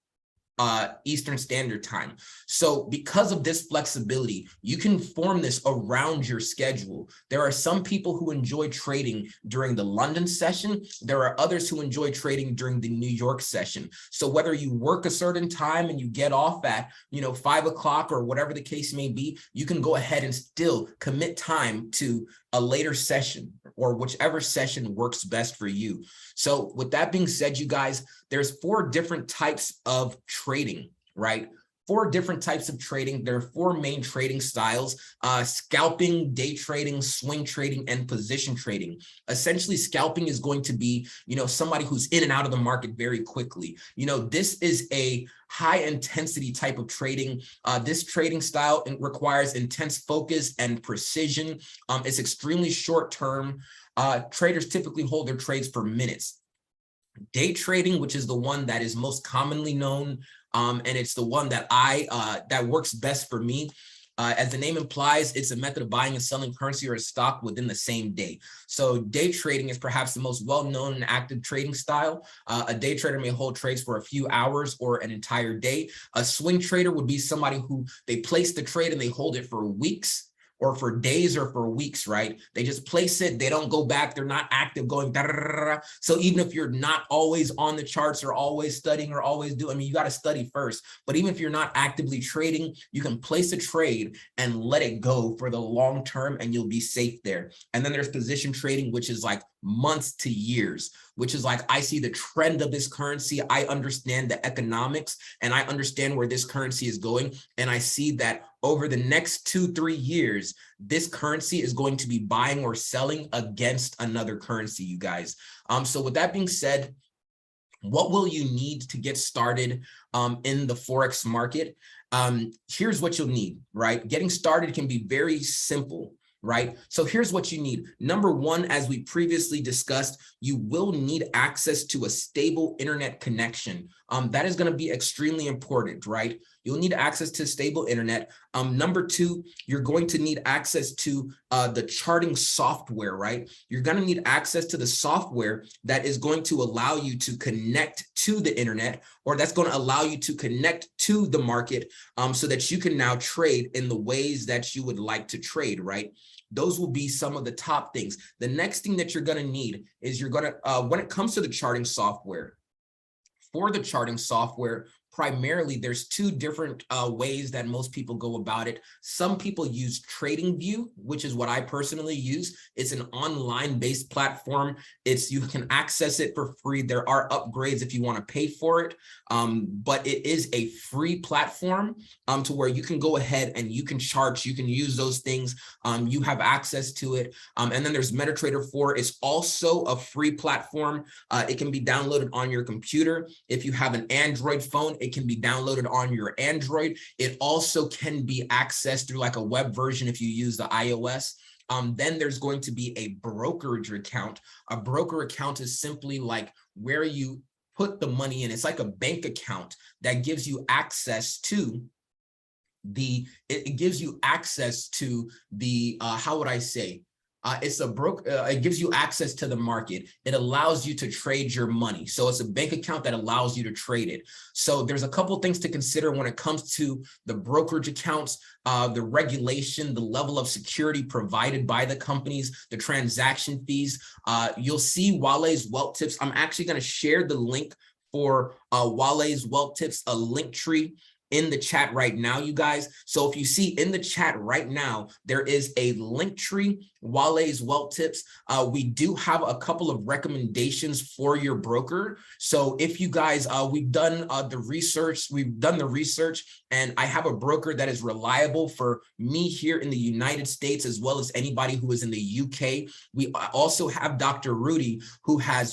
Eastern Standard Time. So because of this flexibility, you can form this around your schedule. There are some people who enjoy trading during the London session. There are others who enjoy trading during the New York session. So whether you work a certain time and you get off at, 5 o'clock or whatever the case may be, you can go ahead and still commit time to a later session or whichever session works best for you. So with that being said, you guys, there's 4 different types of trading, right? 4 different types of trading. There are 4 main trading styles: scalping, day trading, swing trading, and position trading. Essentially, scalping is going to be, somebody who's in and out of the market very quickly. This is a high intensity type of trading. This trading style requires intense focus and precision. It's extremely short term. Traders typically hold their trades for minutes. Day trading, which is the one that is most commonly known, and it's the one that that works best for me. As the name implies, it's a method of buying and selling currency or a stock within the same day. So day trading is perhaps the most well-known and active trading style. A day trader may hold trades for a few hours or an entire day. A swing trader would be somebody who they place the trade and they hold it for weeks, or for days or for weeks, right? They just place it, they don't go back, they're not active going da, da, da, da, da. So even if you're not always on the charts or always studying or always you got to study first. But even if you're not actively trading, you can place a trade and let it go for the long term and you'll be safe there. And then there's position trading, which is like months to years, which is like, I see the trend of this currency, I understand the economics, and I understand where this currency is going. And I see that over the next 2-3 years, this currency is going to be buying or selling against another currency, you guys. So with that being said, what will you need to get started in the Forex market? Here's what you'll need, right? Getting started can be very simple, right? So here's what you need. Number one, as we previously discussed, you will need access to a stable internet connection. That is going to be extremely important, right? You'll need access to stable internet. Number two, you're going to need access to the charting software, right? You're going to need access to the software that is going to allow you to connect to the internet, or that's going to allow you to connect to the market so that you can now trade in the ways that you would like to trade, right? Those will be some of the top things. The next thing that you're going to need is you're going to, when it comes to the charting software, for the charting software, primarily there's 2 different ways that most people go about it. Some people use TradingView, which is what I personally use. It's an online based platform. You can access it for free. There are upgrades if you want to pay for it, but it is a free platform to where you can go ahead and you can chart, you can use those things. You have access to it. And then there's MetaTrader 4. It's also a free platform. It can be downloaded on your computer. If you have an Android phone, it can be downloaded on your Android. It also can be accessed through like a web version if you use the iOS. Then there's going to be a brokerage account. A broker account is simply like where you put the money in. It's like a bank account that gives you access to it gives you access to the how would I say? It's a it gives you access to the market. It allows you to trade your money. So it's a bank account that allows you to trade it. So there's a couple of things to consider when it comes to the brokerage accounts, the regulation, the level of security provided by the companies, the transaction fees. You'll see Wale's Wealth Tips. I'm actually going to share the link for Wale's Wealth Tips, a link tree in the chat right now, you guys. So if you see in the chat right now, there is a link tree, Wale's Wealth Tips. We do have a couple of recommendations for your broker. So if you guys, we've done the research, and I have a broker that is reliable for me here in the United States, as well as anybody who is in the UK. We also have Dr. Rudy,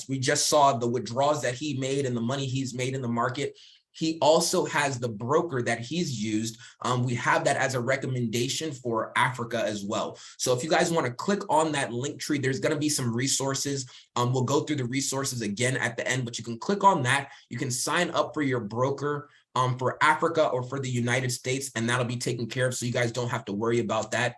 we just saw the withdrawals that he made and the money he's made in the market. He also has the broker that he's used. We have that as a recommendation for Africa as well. So if you guys want to click on that link tree, there's going to be some resources. We'll go through the resources again at the end, but you can click on that. You can sign up for your broker for Africa or for the United States, and that'll be taken care of. So you guys don't have to worry about that.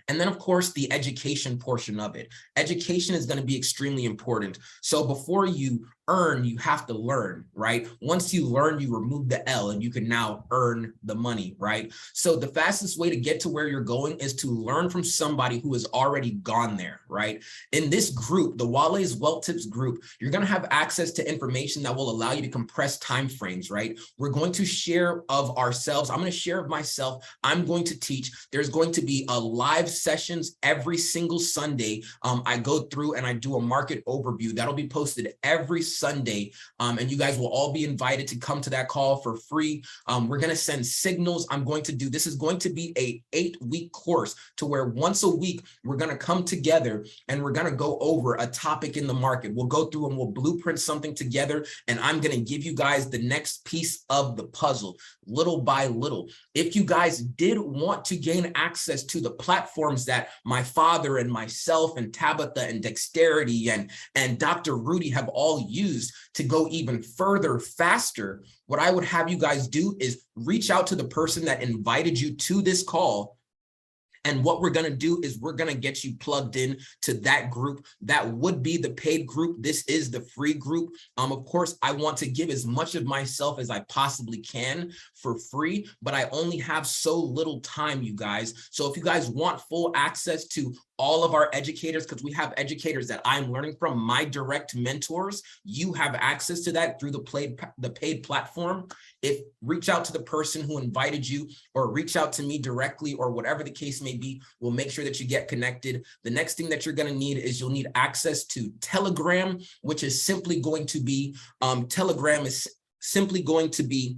And then, of course, the education portion of it. Education is going to be extremely important. So before you earn, you have to learn, right? Once you learn, you remove the L and you can now earn the money, right? So the fastest way to get to where you're going is to learn from somebody who has already gone there, right? In this group, the Wale's Wealth Tips group, you're going to have access to information that will allow you to compress time frames, right? We're going to share of ourselves. I'm going to share of myself. I'm going to teach. There's going to be a live sessions every single Sunday. I go through and I do a market overview that'll be posted every Sunday, and you guys will all be invited to come to that call for free. We're going to send signals. This is going to be a 8-week course to where once a week we're going to come together and we're going to go over a topic in the market. We'll go through and we'll blueprint something together, and I'm going to give you guys the next piece of the puzzle, little by little. If you guys did want to gain access to the platforms that my father and myself and Tabitha and Dexterity and Dr. Rudy have all used to go even further, faster, what I would have you guys do is reach out to the person that invited you to this call. And what we're going to do is we're going to get you plugged in to that group. That would be the paid group. This is the free group. Of course, I want to give as much of myself as I possibly can for free, but I only have so little time, you guys. So if you guys want full access to all of our educators, because we have educators that I'm learning from, my direct mentors, you have access to that through the paid platform. Reach out to the person who invited you, or reach out to me directly, or whatever the case may be. We'll make sure that you get connected. The next thing that you're going to need is you'll need access to Telegram, which is simply going to be, Telegram is simply going to be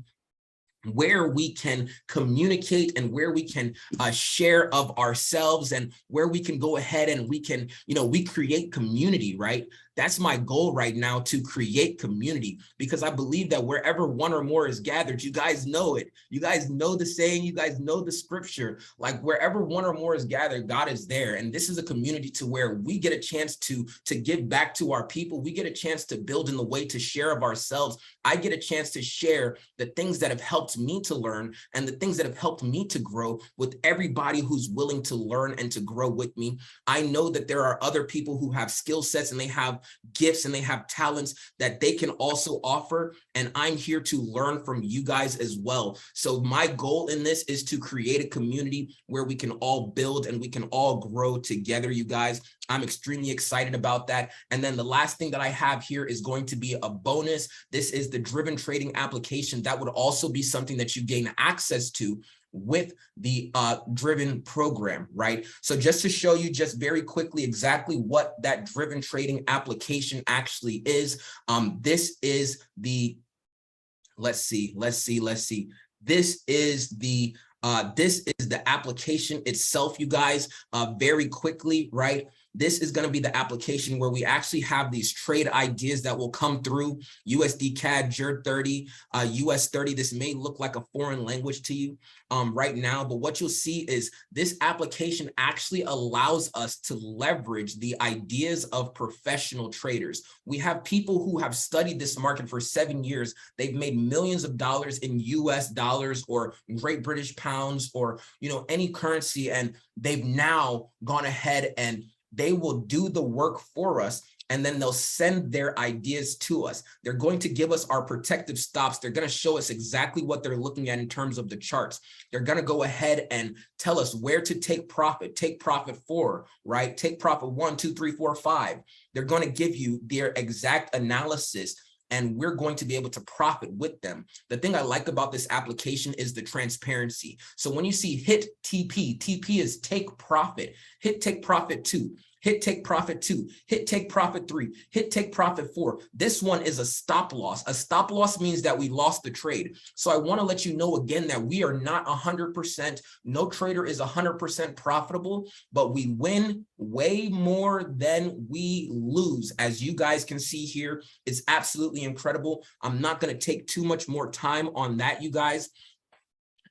where we can communicate and where we can share of ourselves, and where we can go ahead and we can, we create community, right? That's my goal right now, to create community, because I believe that wherever one or more is gathered, you guys know it. You guys know the saying, you guys know the scripture, like wherever one or more is gathered, God is there. And this is a community to where we get a chance to give back to our people. We get a chance to build in the way to share of ourselves. I get a chance to share the things that have helped me to learn and the things that have helped me to grow with everybody who's willing to learn and to grow with me. I know that there are other people who have skill sets and they have gifts and they have talents that they can also offer, and I'm here to learn from you guys as well. So my goal in this is to create a community where we can all build and we can all grow together, you guys. I'm extremely excited about that. And then the last thing that I have here is going to be a bonus. This is the Driven Trading application. That would also be something that you gain access to with the Driven program, right? So just to show you just very quickly exactly what that Driven Trading application actually is, this is the, let's see. This is the application itself, you guys, very quickly, right? This is going to be the application where we actually have these trade ideas that will come through USD CAD, JER 30, US 30. This may look like a foreign language to you right now, but what you'll see is this application actually allows us to leverage the ideas of professional traders. We have people who have studied this market for 7 years. They've made millions of dollars in US dollars or Great British pounds or, any currency. And they've now gone ahead and they will do the work for us, and then they'll send their ideas to us. They're going to give us our protective stops. They're going to show us exactly what they're looking at in terms of the charts. They're going to go ahead and tell us where to take profit for, right? Take profit 1, 2, 3, 4, 5. They're going to give you their exact analysis, and we're going to be able to profit with them. The thing I like about this application is the transparency. So when you see hit TP, TP is take profit, hit take profit 2, hit take profit 2, hit take profit 3, hit take profit 4. This one is a stop loss. A stop loss means that we lost the trade. So I want to let you know again that we are not 100%, no trader is 100% profitable, but we win way more than we lose. As you guys can see here, it's absolutely incredible. I'm not going to take too much more time on that, you guys.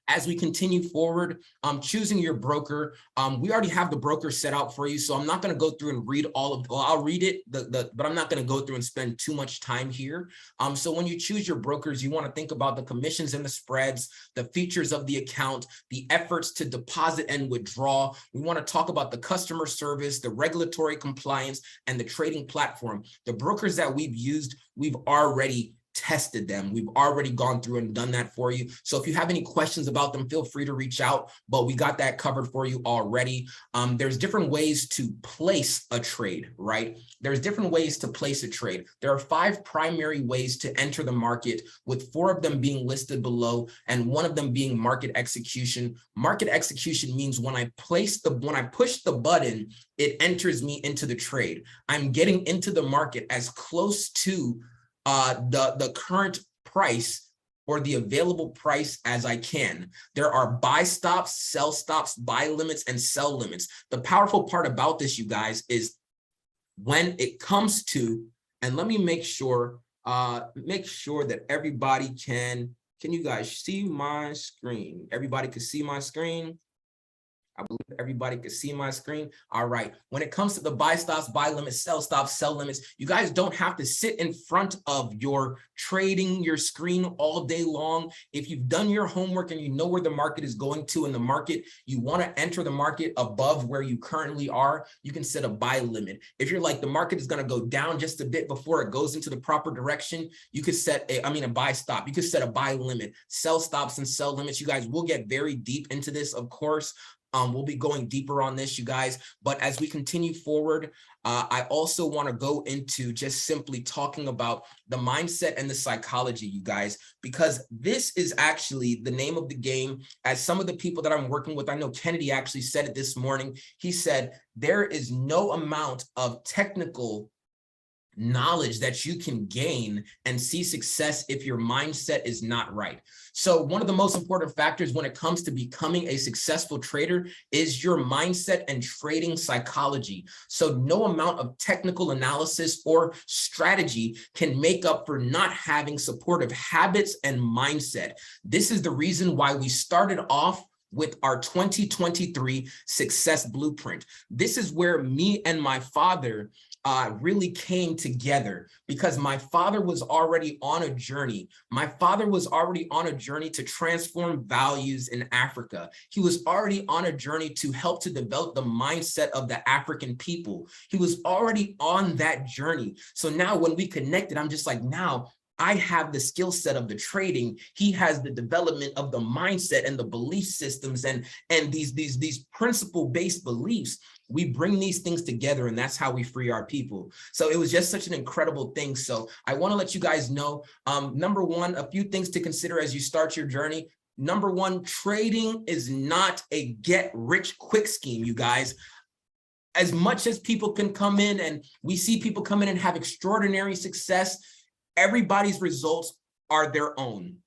As we continue forward, choosing your broker, we already have the broker set out for you. So I'm not going to go through and read all of, well, I'll read it, but I'm not going to go through and spend too much time here. So when you choose your brokers, you want to think about the commissions and the spreads, the features of the account, the efforts to deposit and withdraw. We want to talk about the customer service, the regulatory compliance, and the trading platform. The brokers that we've used, we've already tested them. We've already gone through and done that for you. So if you have any questions about them, feel free to reach out, but we got that covered for you already. There's different ways to place a trade, right? There's different ways to place a trade. There are 5 primary ways to enter the market, with 4 of them being listed below and 1 of them being market execution. Market execution means when I push the button, it enters me into the trade. I'm getting into the market as close to the current price or the available price as I can. There are buy stops, sell stops, buy limits, and sell limits. The powerful part about this, you guys, is when it comes to, and let me make sure that everybody can you guys see my screen? Everybody can see my screen? I believe everybody can see my screen. All right. When it comes to the buy stops, buy limits, sell stops, sell limits, you guys don't have to sit in front of your trading, your screen all day long. If you've done your homework and you know where the market is going to in the market, you want to enter the market above where you currently are, you can set a buy limit. If you're like, the market is going to go down just a bit before it goes into the proper direction, you could set a buy stop. You could set a buy limit, sell stops and sell limits. You guys will get very deep into this, of course. We'll be going deeper on this, you guys. But as we continue forward, I also want to go into just simply talking about the mindset and the psychology, you guys, because this is actually the name of the game. As some of the people that I'm working with, I know Kennedy actually said it this morning. He said, there is no amount of technical knowledge that you can gain and see success if your mindset is not right. So one of the most important factors when it comes to becoming a successful trader is your mindset and trading psychology. So no amount of technical analysis or strategy can make up for not having supportive habits and mindset. This is the reason why we started off with our 2023 success blueprint. This is where me and my father really came together, because my father was already on a journey. My father was already on a journey to transform values in Africa. He was already on a journey to help to develop the mindset of the African people. He was already on that journey. So now when we connected, I'm just like, now I have the skill set of the trading. He has the development of the mindset and the belief systems and these principle-based beliefs. We bring these things together, and that's how we free our people. So it was just such an incredible thing. So I want to let you guys know, number one, a few things to consider as you start your journey. Number one, trading is not a get-rich-quick scheme, you guys. As much as people can come in, and we see people come in and have extraordinary success, everybody's results are their own.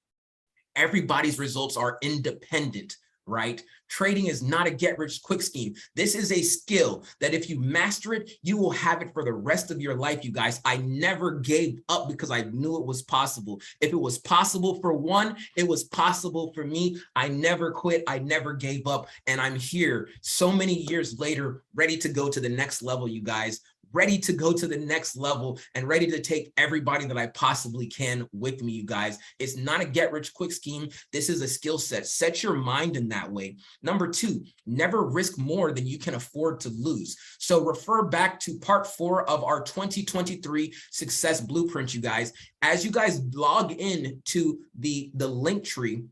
Everybody's results are independent, right? Trading is not a get-rich-quick scheme. This is a skill that if you master it, you will have it for the rest of your life, you guys. I never gave up because I knew it was possible. If it was possible for one, it was possible for me. I never quit. I never gave up. And I'm here so many years later, ready to go to the next level, you guys. Ready to go to the next level and ready to take everybody that I possibly can with me, you guys. It's not a get-rich-quick scheme. This is a skill set. Set your mind in that way. Number two, never risk more than you can afford to lose. So refer back to part 4 of our 2023 success blueprint, you guys. As you guys log in to the link tree,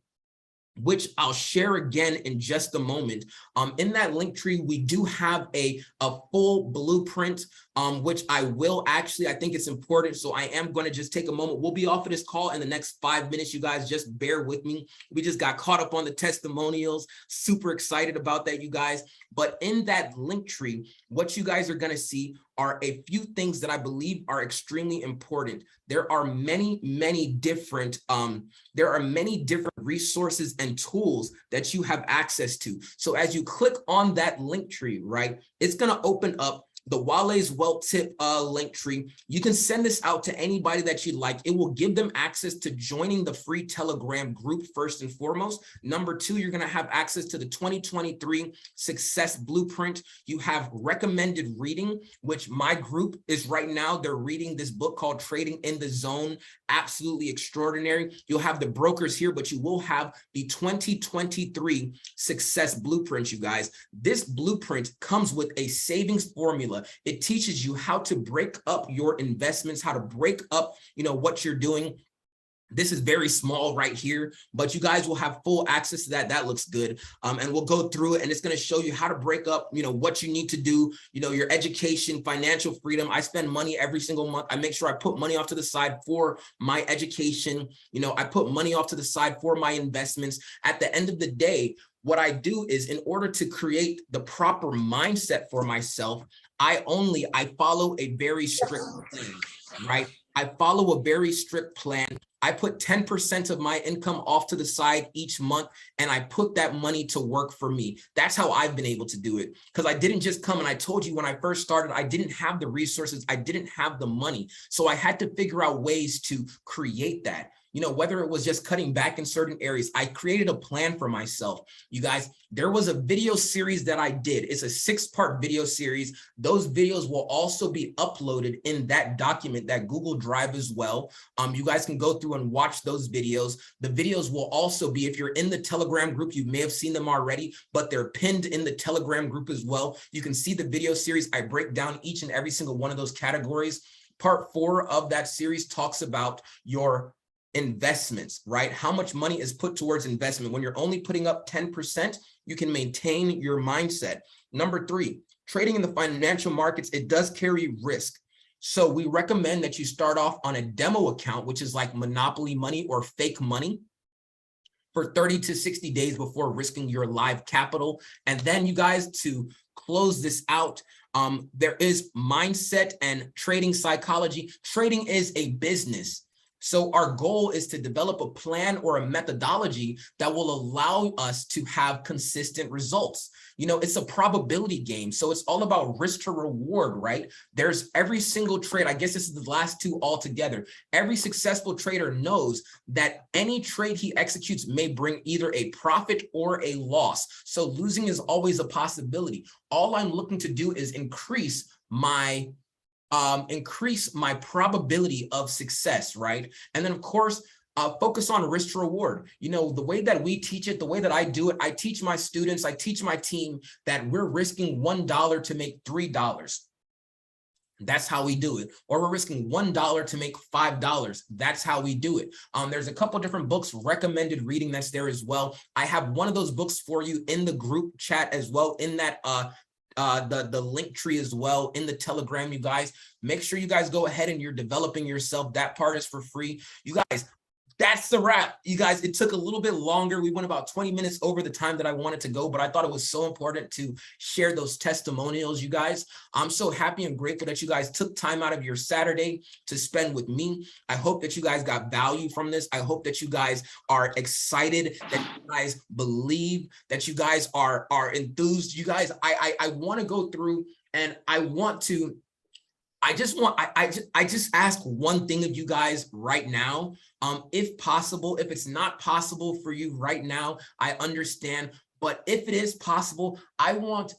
which I'll share again in just a moment. In that link tree, we do have a full blueprint, which I will actually, I think it's important. So I am going to just take a moment. We'll be off of this call in the next 5 minutes. You guys just bear with me. We just got caught up on the testimonials. Super excited about that, you guys. But in that link tree, what you guys are going to see are a few things that I believe are extremely important. There are many different resources and tools that you have access to. So as you click on that link tree, right, it's going to open up the Wale's Wealth Tip link tree. You can send this out to anybody that you like. It will give them access to joining the free Telegram group first and foremost. Number two, you're going to have access to the 2023 Success Blueprint. You have recommended reading, which my group is right now. They're reading this book called Trading in the Zone. Absolutely extraordinary. You'll have the brokers here, but you will have the 2023 Success Blueprint, you guys. This blueprint comes with a savings formula. It teaches you how to break up your investments, how to break up, what you're doing. This is very small right here, but you guys will have full access to that. That looks good. And we'll go through it, and it's going to show you how to break up, what you need to do, your education, financial freedom. I spend money every single month. I make sure I put money off to the side for my education. I put money off to the side for my investments. At the end of the day, what I do is, in order to create the proper mindset for myself, I follow a very strict plan, right? I follow a very strict plan. I put 10% of my income off to the side each month, and I put that money to work for me. That's how I've been able to do it, because I didn't just come, and I told you when I first started, I didn't have the resources. I didn't have the money. So I had to figure out ways to create that. Whether it was just cutting back in certain areas, I created a plan for myself. You guys, there was a video series that I did. It's a 6-part video series. Those videos will also be uploaded in that document, that Google Drive as well. You guys can go through and watch those videos. The videos will also be, if you're in the Telegram group, you may have seen them already, but they're pinned in the Telegram group as well. You can see the video series. I break down each and every single one of those categories. Part 4 of that series talks about your investments, right? How much money is put towards investment. When you're only putting up 10%, you can maintain your mindset. Number 3, trading in the financial markets, it does carry risk. So we recommend that you start off on a demo account, which is like monopoly money or fake money, for 30 to 60 days before risking your live capital. And then, you guys, to close this out, there is mindset and trading psychology. Trading is a business. So our goal is to develop a plan or a methodology that will allow us to have consistent results. It's a probability game. So it's all about risk to reward, right? There's every single trade. I guess this is the last 2 altogether. Every successful trader knows that any trade he executes may bring either a profit or a loss. So losing is always a possibility. All I'm looking to do is increase my probability of success, right? And then, of course, focus on risk to reward. The way that we teach it, the way that I do it, I teach my students, I teach my team that we're risking $1 to make $3. That's how we do it. Or we're risking $1 to make $5. That's how we do it. There's a couple different books, recommended reading, that's there as well. I have one of those books for you in the group chat as well, in that the link tree as well, in the Telegram. You guys, make sure you guys go ahead and you're developing yourself. That part is for free. You guys, that's the wrap. You guys, it took a little bit longer. We went about 20 minutes over the time that I wanted to go, but I thought it was so important to share those testimonials, you guys. I'm so happy and grateful that you guys took time out of your Saturday to spend with me. I hope that you guys got value from this. I hope that you guys are excited, that you guys believe, that you guys are enthused. You guys, I want to go through, and I just ask one thing of you guys right now. If possible, if it's not possible for you right now, I understand. But if it is possible, I want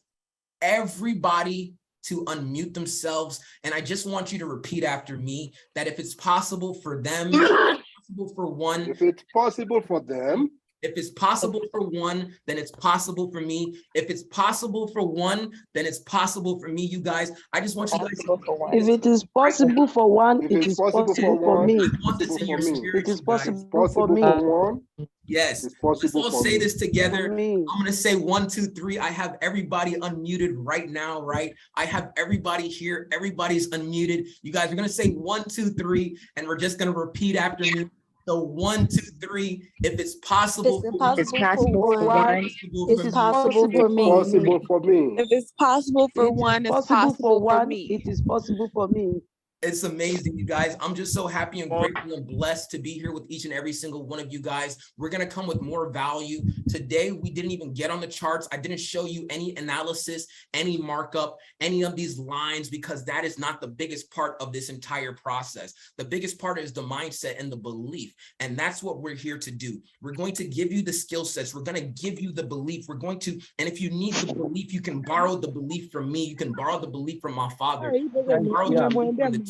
everybody to unmute themselves. And I just want you to repeat after me that if it's possible for them, possible for one. If it's possible for them. If it's possible for one, then it's possible for me. If it's possible for one, then it's possible for me, you guys. I just want you guys to, if it is possible for one, If it it's is possible possible for for one, me. I want this in your spirit, It is you guys. possible for me. one. Yes. It's Let's possible all for say me. this together. For me. I'm going to say 1, 2, 3. I have everybody unmuted right now, right? I have everybody here. Everybody's unmuted. You guys are going to say 1, 2, 3, and we're just going to repeat after me. So 1, 2, 3. If it's possible, It's possible for one. It's possible for me. Possible for me. If it's possible for It is one, it's possible for possible for one. me. It is possible for me. It's amazing, you guys. I'm just so happy and grateful and blessed to be here with each and every single one of you guys. We're going to come with more value. Today, we didn't even get on the charts. I didn't show you any analysis, any markup, any of these lines, because that is not the biggest part of this entire process. The biggest part is the mindset and the belief. And that's what we're here to do. We're going to give you the skill sets. We're going to give you the belief. We're going to, and if you need the belief, you can borrow the belief from me. You can borrow the belief from my father. You can borrow the belief from the team.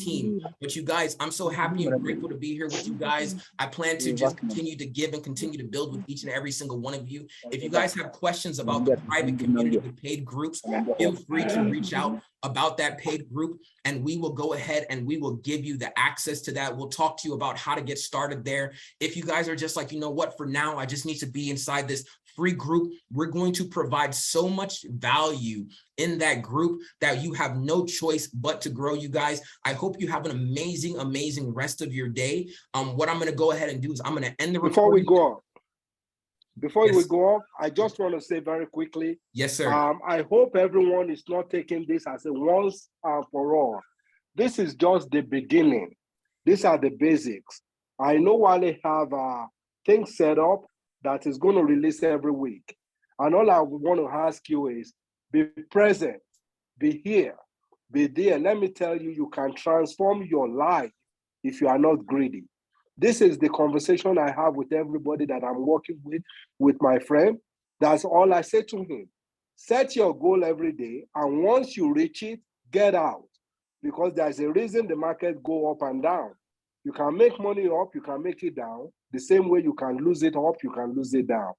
But you guys, I'm so happy and grateful to be here with you guys. I plan to just continue to give and continue to build with each and every single one of you. If you guys have questions about the private community, the paid groups, feel free to reach out about that paid group, and we will go ahead and we will give you the access to that. We'll talk to you about how to get started there. If you guys are just like, you know what, for now, I just need to be inside this free group, we're going to provide so much value in that group that you have no choice but to grow, you guys. I hope you have an amazing, amazing rest of your day. What I'm going to go ahead and do is I'm going to end the recording. Before we go off, I just want to say very quickly. Yes, sir. I hope everyone is not taking this as a once and for all. This is just the beginning. These are the basics. I know Wale have things set up that is going to release every week. And all I want to ask you is, be present, be here, be there. Let me tell you, you can transform your life if you are not greedy. This is the conversation I have with everybody that I'm working with my friend. That's all I say to him. Set your goal every day, and once you reach it, get out. Because there's a reason the market go up and down. You can make money up, you can make it down. The same way you can lose it up, you can lose it down.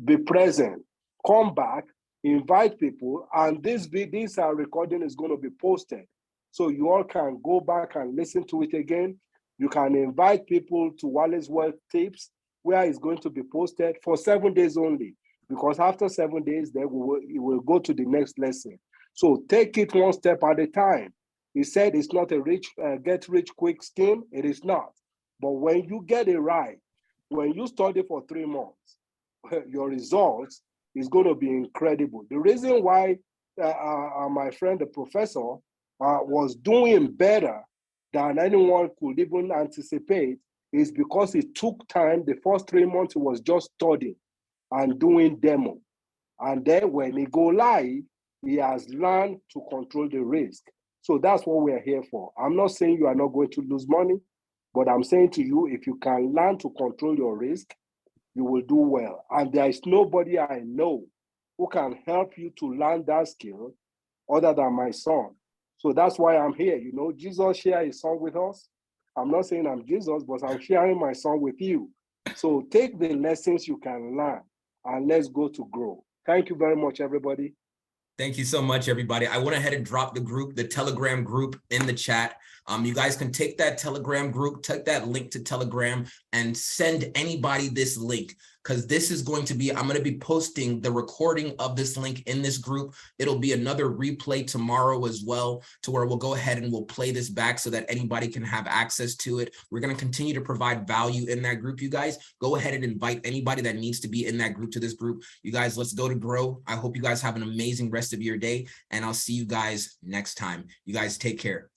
Be present, come back, invite people, and this recording is going to be posted. So you all can go back and listen to it again. You can invite people to Wale's Wealth Tips, where it's going to be posted for 7 days only, because after 7 days, then it will go to the next lesson. So take it one step at a time. He said it's not a get-rich-quick scheme. It is not. But when you get it right, when you study for 3 months, your results is going to be incredible. The reason why my friend, the professor, was doing better than anyone could even anticipate is because it took time. The first 3 months, he was just studying and doing demo. And then when he go live, he has learned to control the risk. So that's what we're here for. I'm not saying you are not going to lose money, but I'm saying to you, if you can learn to control your risk, you will do well. And there is nobody I know who can help you to learn that skill other than my son. So that's why I'm here. You know, Jesus shared his son with us. I'm not saying I'm Jesus, but I'm sharing my son with you. So take the lessons you can learn and let's go to grow. Thank you very much, everybody. Thank you so much, everybody. I went ahead and dropped the Telegram group in the chat. You guys can take that Telegram group, take that link to Telegram and send anybody this link, because this is going to be, I'm going to be posting the recording of this link in this group. It'll be another replay tomorrow as well, to where we'll go ahead and we'll play this back so that anybody can have access to it. We're going to continue to provide value in that group. You guys go ahead and invite anybody that needs to be in that group to this group. You guys, let's go to grow. I hope you guys have an amazing rest of your day, and I'll see you guys next time. You guys take care.